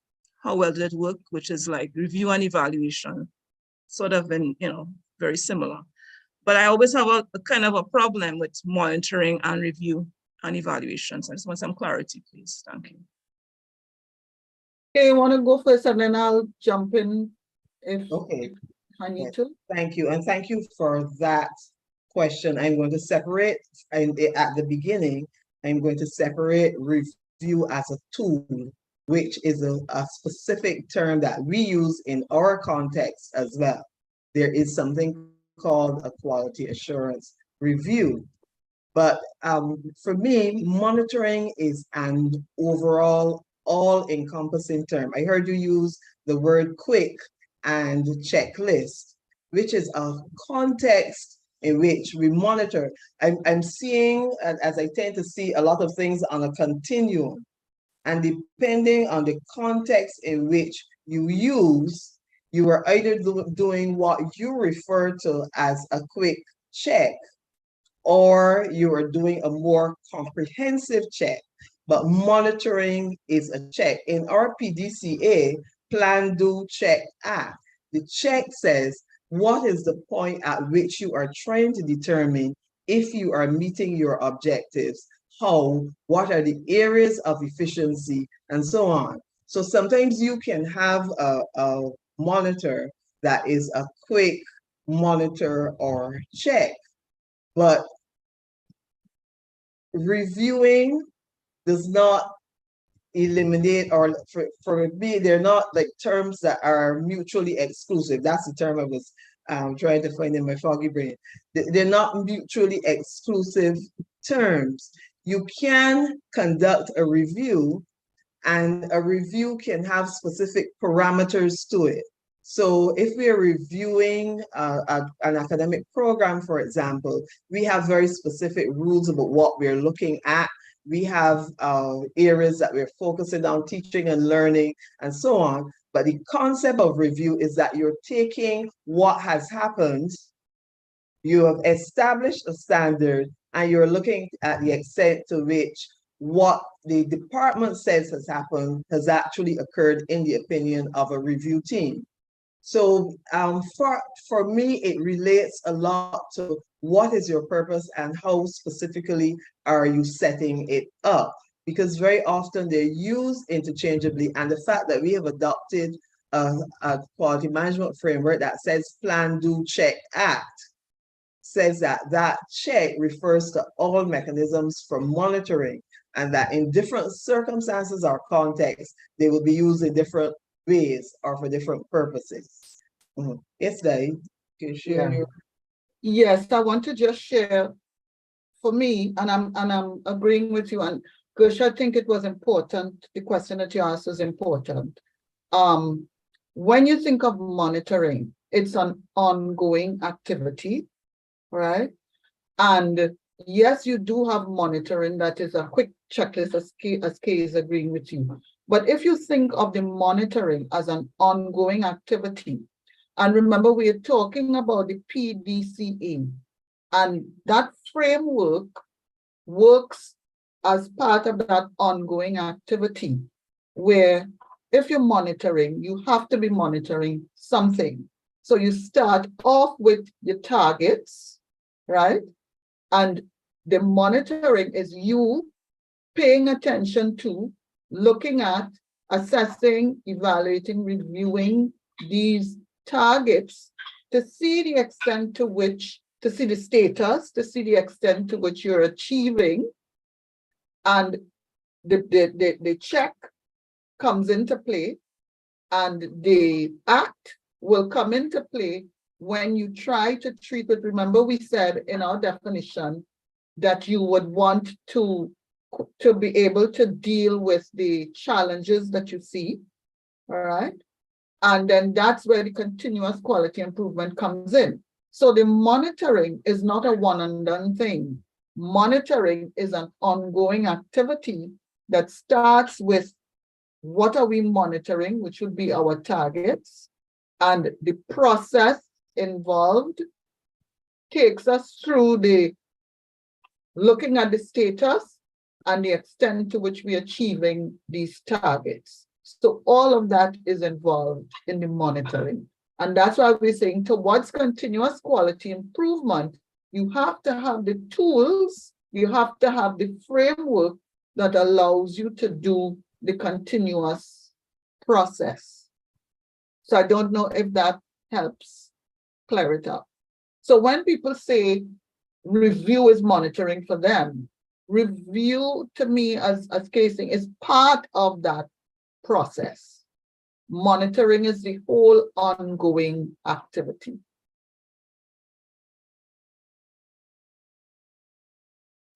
how well did it work, which is like review and evaluation, sort of very similar. But I always have a kind of a problem with monitoring and review and evaluation. So I just want some clarity, please. Thank you. Okay, you want to go first and then I'll jump in if I need to. Thank you. And thank you for that question. I'm going to separate, and at the beginning, I'm going to separate review as a tool, which is a specific term that we use in our context as well. There is something called a quality assurance review. But for me, monitoring is an overall all-encompassing term. I heard you use the word quick and checklist, which is a context in which we monitor. I'm seeing, as I tend to see, a lot of things on a continuum. And depending on the context in which you use, you are either doing what you refer to as a quick check, or you are doing a more comprehensive check. But monitoring is a check. In our PDCA, Plan, Do, Check, Act, the check says, what is the point at which you are trying to determine if you are meeting your objectives? How? What are the areas of efficiency? And so on. So sometimes you can have a monitor that is a quick monitor or check, but reviewing does not eliminate, or for me, they're not like terms that are mutually exclusive. That's the term I was trying to find in my foggy brain. They're not mutually exclusive terms. You can conduct a review, and a review can have specific parameters to it. So if we are reviewing an academic program, for example, we have very specific rules about what we're looking at. We have areas that we're focusing on, teaching and learning, and so on. But the concept of review is that you're taking what has happened, you have established a standard, and you're looking at the extent to which what the department says has happened has actually occurred in the opinion of a review team. So for me, it relates a lot to what is your purpose and how specifically are you setting it up? Because very often they're used interchangeably, and the fact that we have adopted a quality management framework that says Plan, Do, Check, Act says that that check refers to all mechanisms for monitoring, and that in different circumstances or contexts, they will be used in different ways or for different purposes. Yes, Dave, can you share your... Yes, I want to just share for me, and I'm agreeing with you, and Gersh, I think it was important, the question that you asked was important. When you think of monitoring, it's an ongoing activity, right? And yes, you do have monitoring that is a quick checklist, as Kay is agreeing with you. But if you think of the monitoring as an ongoing activity, and remember we are talking about the PDCA, and that framework works as part of that ongoing activity, where if you're monitoring, you have to be monitoring something. So you start off with your targets, right? And the monitoring is you paying attention to, looking at, assessing, evaluating, reviewing these targets to see the extent to which, to see the status, to see the extent to which you're achieving. And the check comes into play, and the act will come into play when you try to treat it. Remember, we said in our definition that you would want to to be able to deal with the challenges that you see, all right? And then that's where the continuous quality improvement comes in. So the monitoring is not a one and done thing. Monitoring is an ongoing activity that starts with what are we monitoring, which would be our targets, and the process involved takes us through the looking at the status and the extent to which we're achieving these targets. So all of that is involved in the monitoring. And that's why we're saying towards continuous quality improvement, you have to have the tools, you have to have the framework that allows you to do the continuous process. So I don't know if that helps clear it up. So when people say review is monitoring for them, review to me as casing is part of that process. Monitoring is the whole ongoing activity.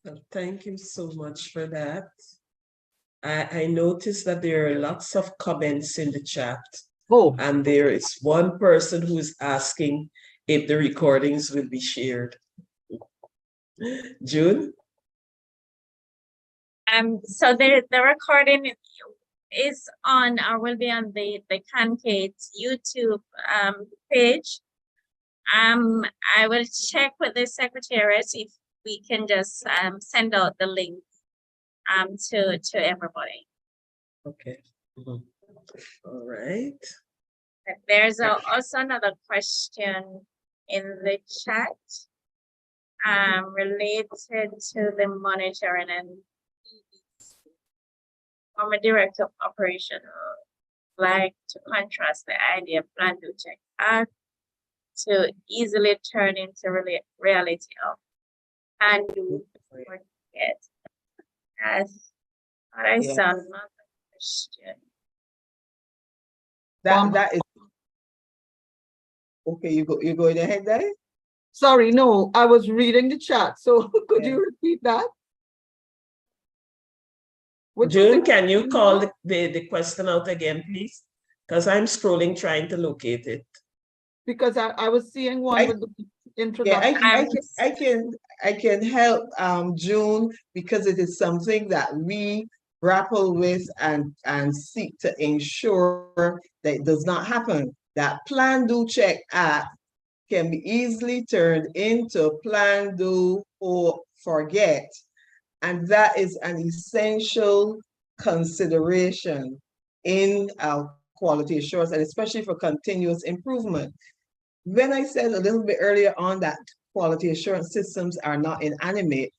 Well, thank you so much for that. I noticed that there are lots of comments in the chat. Oh, And there is one person who's asking if the recordings will be shared. June? So the recording is on or will be on the CANQATE YouTube page. I will check with the secretariat if we can just send out the link to everybody. Okay. All right. There's also another question in the chat related to the monitoring, and from a director of operation, like to contrast the idea of plan, do, check, act to easily turn into reality of and do, forget. As what I saw, another question. That is okay. You're going ahead there. sorry, no, I was reading the chat. So could you repeat that? June, can you call the question out again, please? Because I'm scrolling trying to locate it. Because I was seeing one with the introduction. Yeah, I can help June, because it is something that we grapple with and seek to ensure that it does not happen. That plan, do, check, act can be easily turned into plan, do, or forget. And that is an essential consideration in our quality assurance, and especially for continuous improvement. When I said a little bit earlier on that quality assurance systems are not inanimate,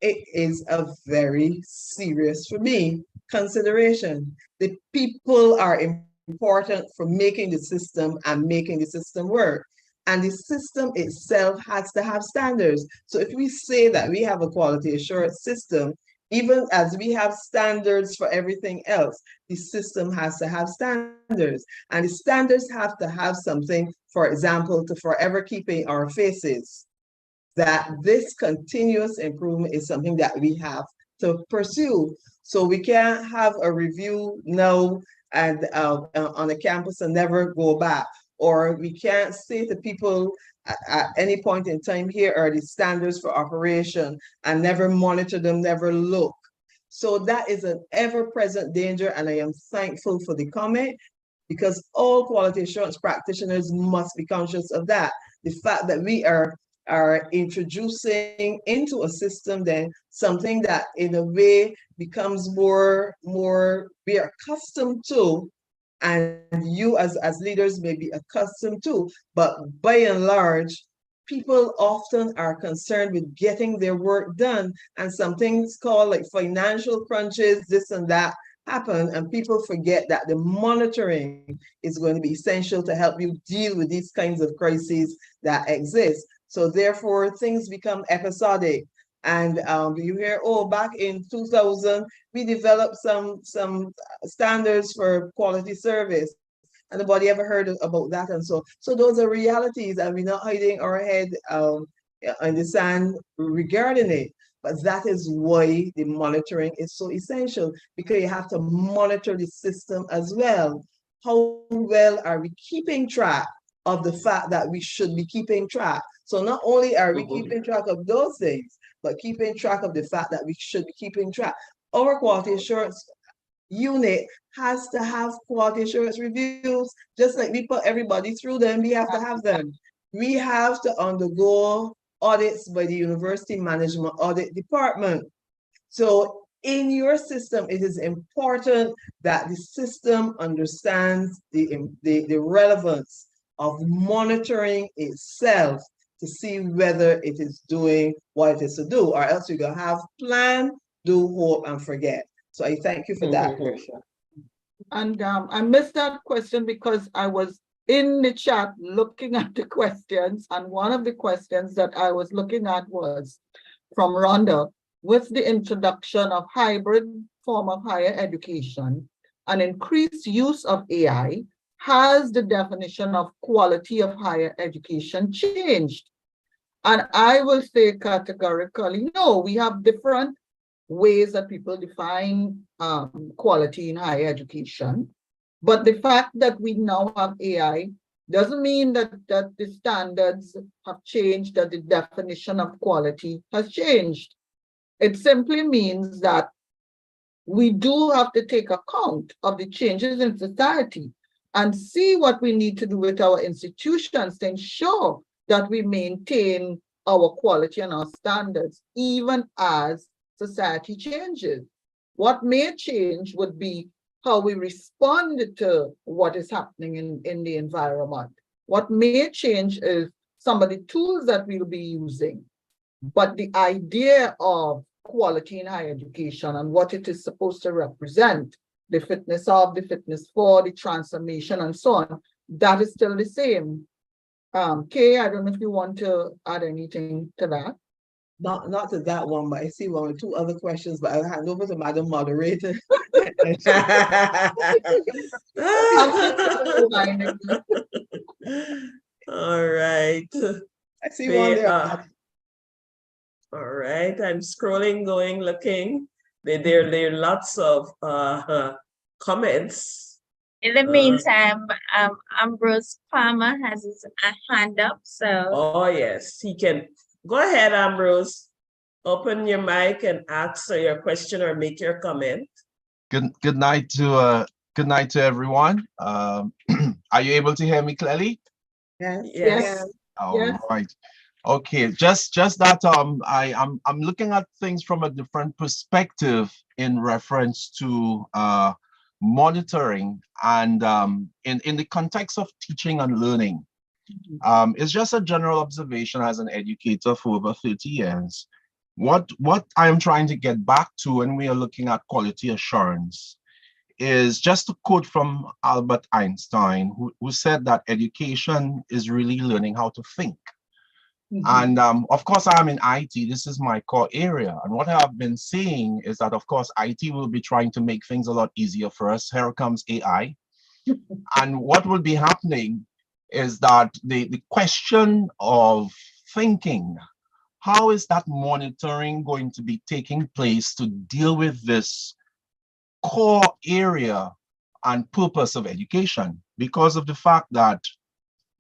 it is a very serious, for me, consideration. The people are important for making the system and making the system work. And the system itself has to have standards. So if we say that we have a quality assurance system, even as we have standards for everything else, the system has to have standards. And the standards have to have something, for example, to forever keeping our faces, that this continuous improvement is something that we have to pursue. So we can't have a review now and on a campus and never go back. Or we can't say to people at any point in time, here are the standards for operation, and never monitor them, never look. So that is an ever-present danger, and I am thankful for the comment, because all quality assurance practitioners must be conscious of that. The fact that we are introducing into a system then something that in a way becomes more we are accustomed to, and you as leaders may be accustomed to, but by and large, people often are concerned with getting their work done, and some things called like financial crunches, this and that happen, and people forget that the monitoring is going to be essential to help you deal with these kinds of crises that exist. So therefore, things become episodic. And you hear, oh, back in 2000, we developed some standards for quality service. And nobody ever heard about that. And so those are realities, and we're not hiding our head in the sand regarding it. But that is why the monitoring is so essential, because you have to monitor the system as well. How well are we keeping track of the fact that we should be keeping track? So not only are we keeping track of those things, but keeping track of the fact that we should be keeping track. Our quality assurance unit has to have quality assurance reviews, just like we put everybody through them, we have to have them. We have to undergo audits by the University Management Audit Department. So in your system, it is important that the system understands the relevance of monitoring itself to see whether it is doing what it is to do, or else you're going to have plan, do, hope, and forget. So I thank you for that, Portia. And I missed that question because I was in the chat looking at the questions, and one of the questions that I was looking at was from Rhonda. With the introduction of hybrid form of higher education and increased use of AI, has the definition of quality of higher education changed? And I will say categorically, no. We have different ways that people define quality in higher education. But the fact that we now have AI doesn't mean that the standards have changed, that the definition of quality has changed. It simply means that we do have to take account of the changes in society and see what we need to do with our institutions to ensure that we maintain our quality and our standards, even as society changes. What may change would be how we respond to what is happening in the environment. What may change is some of the tools that we'll be using. But the idea of quality in higher education and what it is supposed to represent, the fitness of, the fitness for, the transformation, and so on, that is still the same. Kay, I don't know if you want to add anything to that. Not to that one, but I see one or two other questions, but I'll hand over to Madam Moderator. All right. I see one there. All right, I'm scrolling, going, looking. There are lots of comments. In the meantime, Ambrose Palmer has his hand up, so. Oh, yes, he can. Go ahead, Ambrose. Open your mic and answer your question or make your comment. Good night to everyone. Are you able to hear me clearly? Yes. Yes. All right. Okay, just that I'm looking at things from a different perspective in reference to monitoring and in the context of teaching and learning. It's just a general observation as an educator for over 30 years. What I'm trying to get back to when we are looking at quality assurance is just a quote from Albert Einstein, who said that education is really learning how to think. And of course, I'm in IT. This is my core area. And what I've been seeing is that, of course, IT will be trying to make things a lot easier for us. Here comes AI. And what will be happening is that the question of thinking, how is that monitoring going to be taking place to deal with this core area and purpose of education? Because of the fact that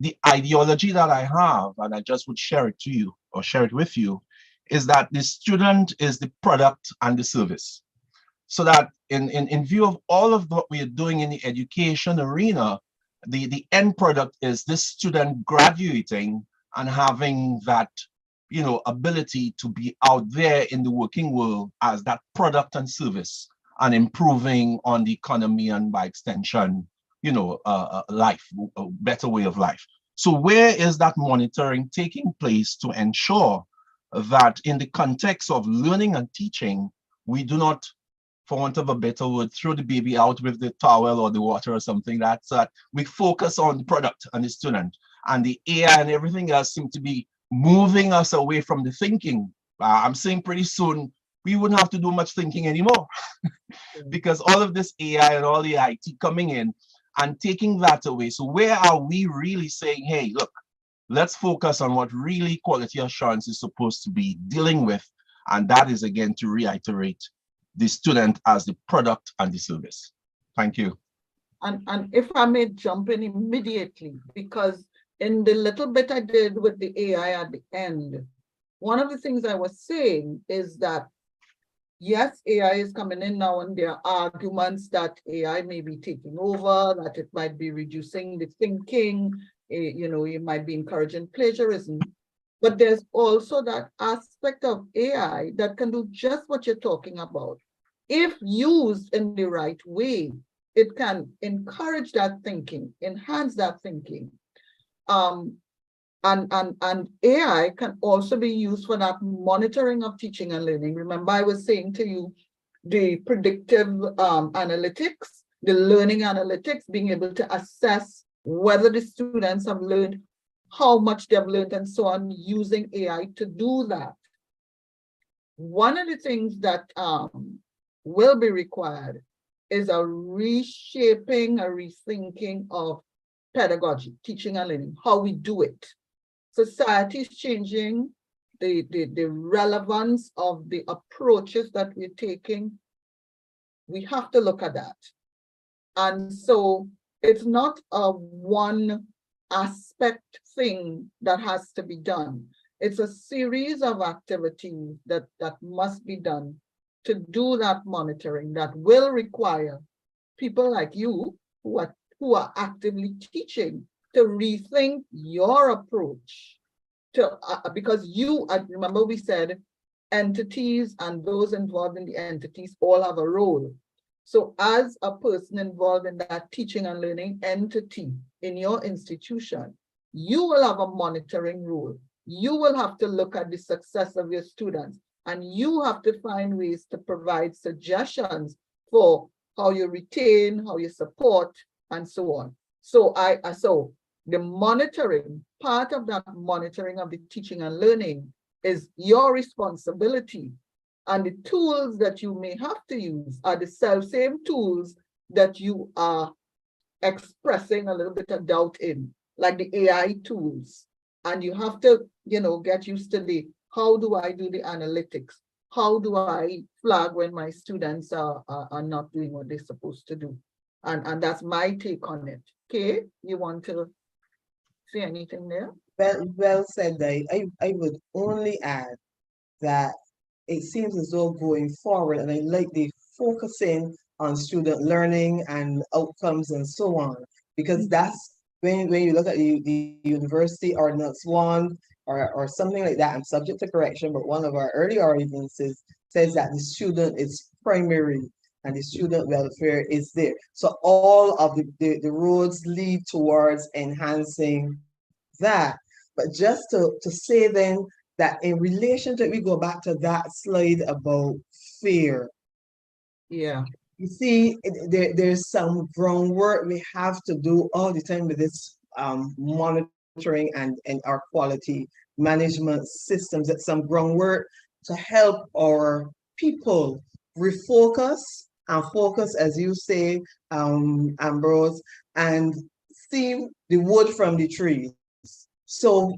the ideology that I have, and I just would share it to you or share it with you, is that the student is the product and the service. So that in view of all of what we are doing in the education arena, the end product is this student graduating and having that, you know, ability to be out there in the working world as that product and service and improving on the economy and by extension, you know, life, a better way of life. So where is that monitoring taking place to ensure that in the context of learning and teaching, we do not, for want of a better word, throw the baby out with the towel or the water or something, that we focus on the product and the student, and the AI and everything else seem to be moving us away from the thinking. I'm saying pretty soon, we wouldn't have to do much thinking anymore because all of this AI and all the IT coming in and taking that away. So where are we really saying, hey, look, let's focus on what really quality assurance is supposed to be dealing with And that is, again, to reiterate, the student as the product and the service. Thank you. And if I may jump in immediately, because in the little bit I did with the AI at the end, one of the things I was saying is that, yes, AI is coming in now, and there are arguments that AI may be taking over, that it might be reducing the thinking, you know, it might be encouraging plagiarism. But there's also that aspect of AI that can do just what you're talking about. If used in the right way, it can encourage that thinking, enhance that thinking. And AI can also be used for that monitoring of teaching and learning. Remember, I was saying to you, the predictive analytics, the learning analytics, being able to assess whether the students have learned, how much they've learned, and so on, using AI to do that. One of the things that will be required is a reshaping, a rethinking of pedagogy, teaching and learning, how we do it. Society is changing, the relevance of the approaches that we're taking. We have to look at that. And so it's not a one aspect thing that has to be done. It's a series of activities that must be done to do that monitoring, that will require people like you who are actively teaching to rethink your approach to because you remember we said entities and those involved in the entities all have a role. So as a person involved in that teaching and learning entity in your institution, you will have a monitoring role. You will have to look at the success of your students, and you have to find ways to provide suggestions for how you retain, how you support, and so on. So so the monitoring, part of that monitoring of the teaching and learning is your responsibility. And the tools that you may have to use are the same tools that you are expressing a little bit of doubt in, like the AI tools. And you have to, you know, get used to the, how do I do the analytics? How do I flag when my students are not doing what they're supposed to do? And that's my take on it. Okay, you want to say anything there? Well said, I would only add that it seems as though going forward, and I like the focusing on student learning and outcomes and so on, because that's when you look at the university ordinance 1 or something like that, I'm subject to correction, but one of our early ordinances says that the student is primary and the student welfare is there. So all of the roads lead towards enhancing that. But just to say then that in relation to, we go back to that slide about fear. Yeah. You see, there's some groundwork we have to do all the time with this monitoring and our quality management systems. That's some groundwork to help our people refocus and focus, as you say, Ambrose, and see the wood from the trees. So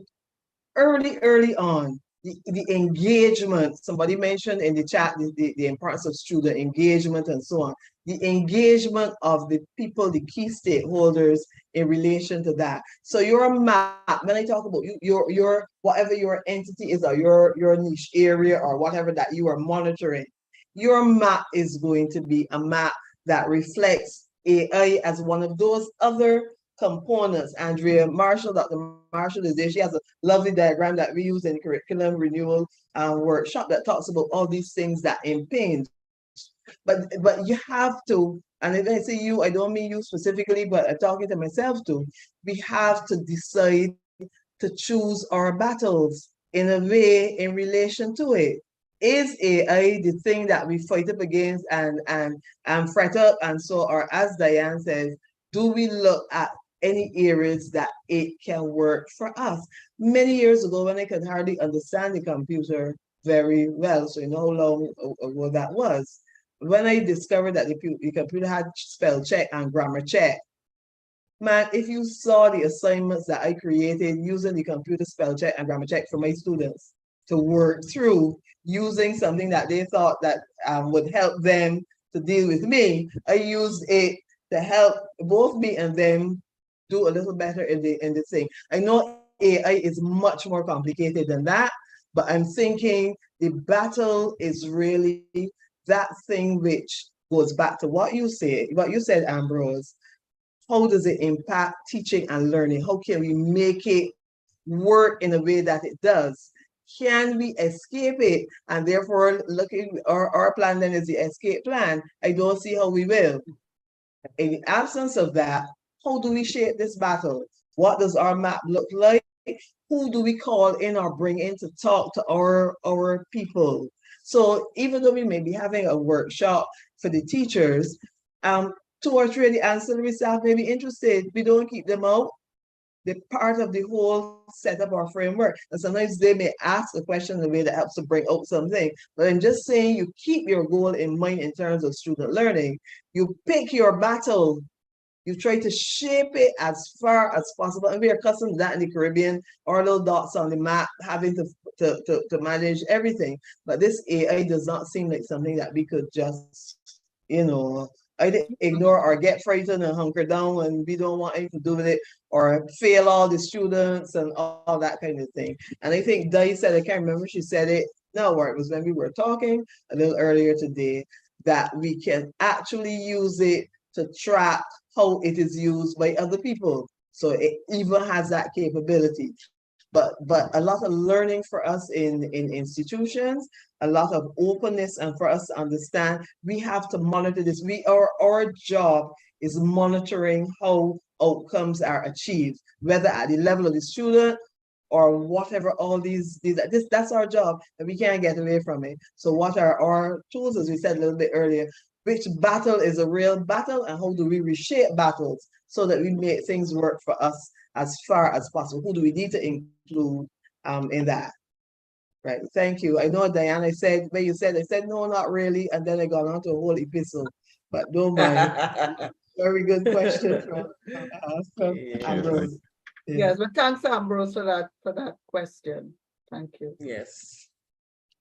early on, the engagement, somebody mentioned in the chat, the importance of student engagement and so on. The engagement of the people, the key stakeholders in relation to that. So your map, when I talk about your whatever your entity is or your niche area or whatever that you are monitoring, your map is going to be a map that reflects AI as one of those other components. Andrea Marshall, Dr. Marshall is there. She has a lovely diagram that we use in curriculum renewal workshop that talks about all these things that impinge. But you have to, and if I say you, I don't mean you specifically, but I'm talking to myself too. We have to decide to choose our battles in a way in relation to it. Is AI the thing that we fight up against and fret up? And so, or as Diane says, do we look at any areas that it can work for us? Many years ago, when I could hardly understand the computer very well, so you know how long ago that was, when I discovered that the computer had spell check and grammar check, man, if you saw the assignments that I created using the computer spell check and grammar check for my students, to work through using something that they thought that would help them to deal with me. I used it to help both me and them do a little better in the thing. I know AI is much more complicated than that, but I'm thinking the battle is really that thing which goes back to what you said, Ambrose. How does it impact teaching and learning? How can we make it work in a way that it does? Can we escape it? And therefore, looking, our plan then is the escape plan. I don't see how we will. In the absence of that, how do we shape this battle? What does our map look like? Who do we call in or bring in to talk to our people? So even though we may be having a workshop for the teachers, 2 or 3 of the ancillary staff may be interested. We don't keep them out. They're part of the whole setup or framework. And sometimes they may ask a question in a way that helps to bring out something. But I'm just saying you keep your goal in mind in terms of student learning. You pick your battle. You try to shape it as far as possible. And we're accustomed to that in the Caribbean, our little dots on the map, having to manage everything. But this AI does not seem like something that we could just, either ignore or get frightened and hunker down when we don't want anything to do with it, or fail all the students and all that kind of thing. And I think Di said, I can't remember, she said it, no, or it was when we were talking a little earlier today, that we can actually use it to track how it is used by other people. So it even has that capability. But a lot of learning for us in institutions, a lot of openness, and for us to understand, we have to monitor this. Our job is monitoring how outcomes are achieved, whether at the level of the student or whatever, all that's our job, and we can't get away from it. So what are our tools, as we said a little bit earlier, which battle is a real battle, and how do we reshape battles so that we make things work for us as far as possible? Who do we need to include in that? Right, thank you. I know, Diana, when you said, I said, no, not really, and then I got on to a whole epistle, but don't mind. Very good question from Ambrose. Yes, but thanks, Ambrose, for that question. Thank you. Yes.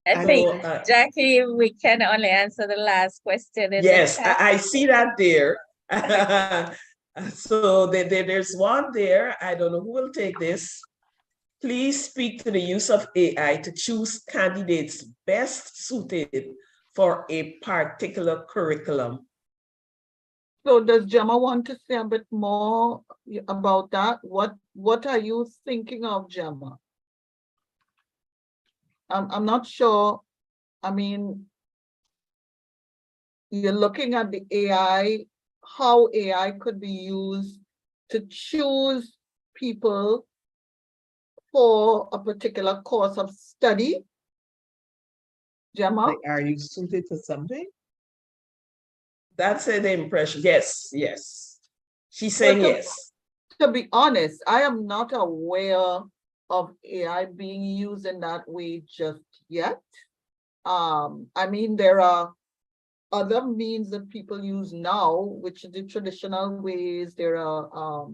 I think, Jackie, we can only answer the last question. Yes, I see that there. So there's one there. I don't know who will take this. Please speak to the use of AI to choose candidates best suited for a particular curriculum. So does Gemma want to say a bit more about that? What are you thinking of, Gemma? I'm not sure. I mean, you're looking at the AI, how AI could be used to choose people for a particular course of study. Gemma? Like, are you suited to something? That's an impression. Yes, yes. She's saying yes. To be honest, I am not aware of AI being used in that way just yet. I mean, there are other means that people use now, which is the traditional ways. There are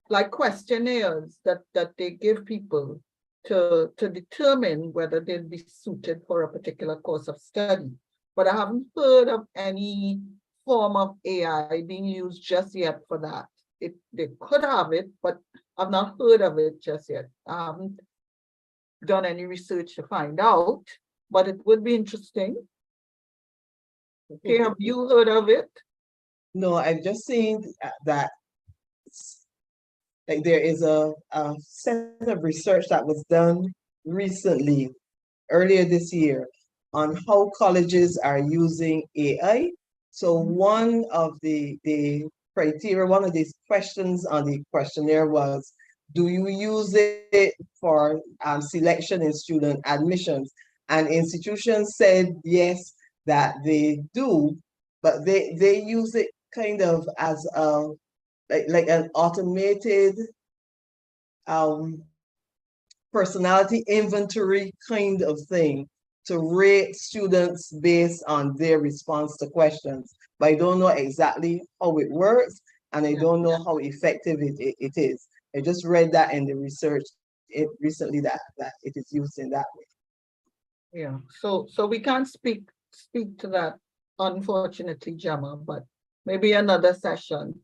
like questionnaires that they give people to determine whether they'd be suited for a particular course of study. But I haven't heard of any form of AI being used just yet for that. They could have it, but I've not heard of it just yet. I haven't done any research to find out, but it would be interesting. Okay, have you heard of it? No, I've just seen that like there is a set of research that was done recently, earlier this year, on how colleges are using AI. So one of the criteria, one of these questions on the questionnaire was, do you use it for selection in student admissions? And institutions said yes, that they do, but they use it kind of as a like an automated personality inventory kind of thing to rate students based on their response to questions. But I don't know exactly how it works, and I don't know how effective it is. I just read that in the research it recently that it is used in that way. Yeah, so we can't speak to that, unfortunately, Gemma, but maybe another session.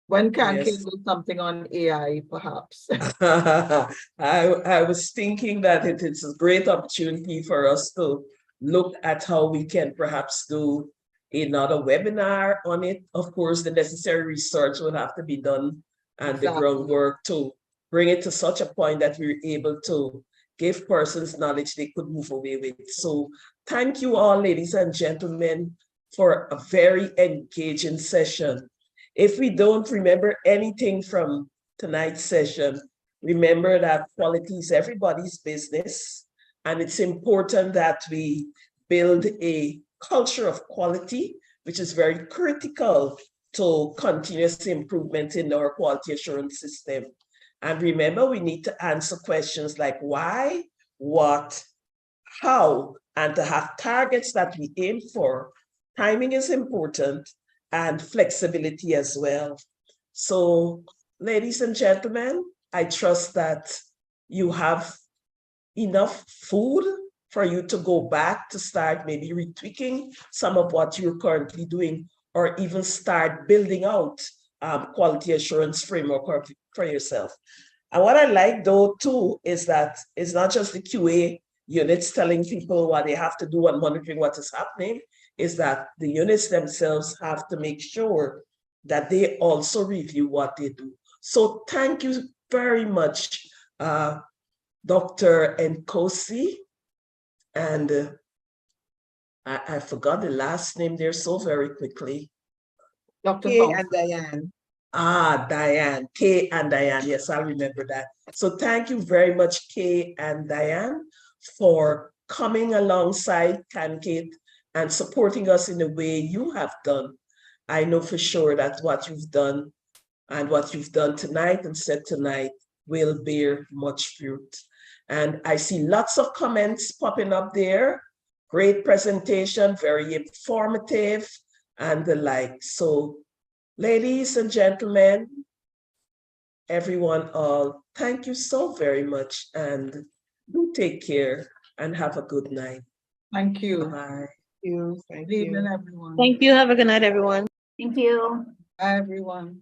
When CANQATE Yes. do something on AI, perhaps. I was thinking that it is a great opportunity for us to look at how we can perhaps do another webinar on it. Of course, the necessary research would have to be done and the Exactly. groundwork to bring it to such a point that we're able to give persons knowledge they could move away with. So thank you all, ladies and gentlemen, for a very engaging session. If we don't remember anything from tonight's session, remember that quality is everybody's business, and it's important that we build a culture of quality, which is very critical to continuous improvement in our quality assurance system. And remember, we need to answer questions like why, what, how, and to have targets that we aim for. Timing is important, and flexibility as well. So, ladies and gentlemen, I trust that you have enough food for you to go back to start maybe retweaking some of what you're currently doing, or even start building out quality assurance framework for yourself. And what I like though too is that it's not just the QA units telling people what they have to do and monitoring what is happening, is that the units themselves have to make sure that they also review what they do. So thank you very much, Dr. Nkosi, and I forgot the last name there so very quickly. Dr. Kay Fong. and Diane. Diane, Kay and Diane. Yes, I remember that. So thank you very much, Kay and Diane, for coming alongside CANQATE and supporting us in the way you have done. I know for sure that what you've done and what you've done tonight and said tonight will bear much fruit. And I see lots of comments popping up there. Great presentation, very informative, and the like. So, ladies and gentlemen, everyone all, thank you so very much, and do take care and have a good night. Thank you. Bye. Thank Good evening, you. everyone. Thank you. Have a good night, everyone. Thank you. Bye, everyone.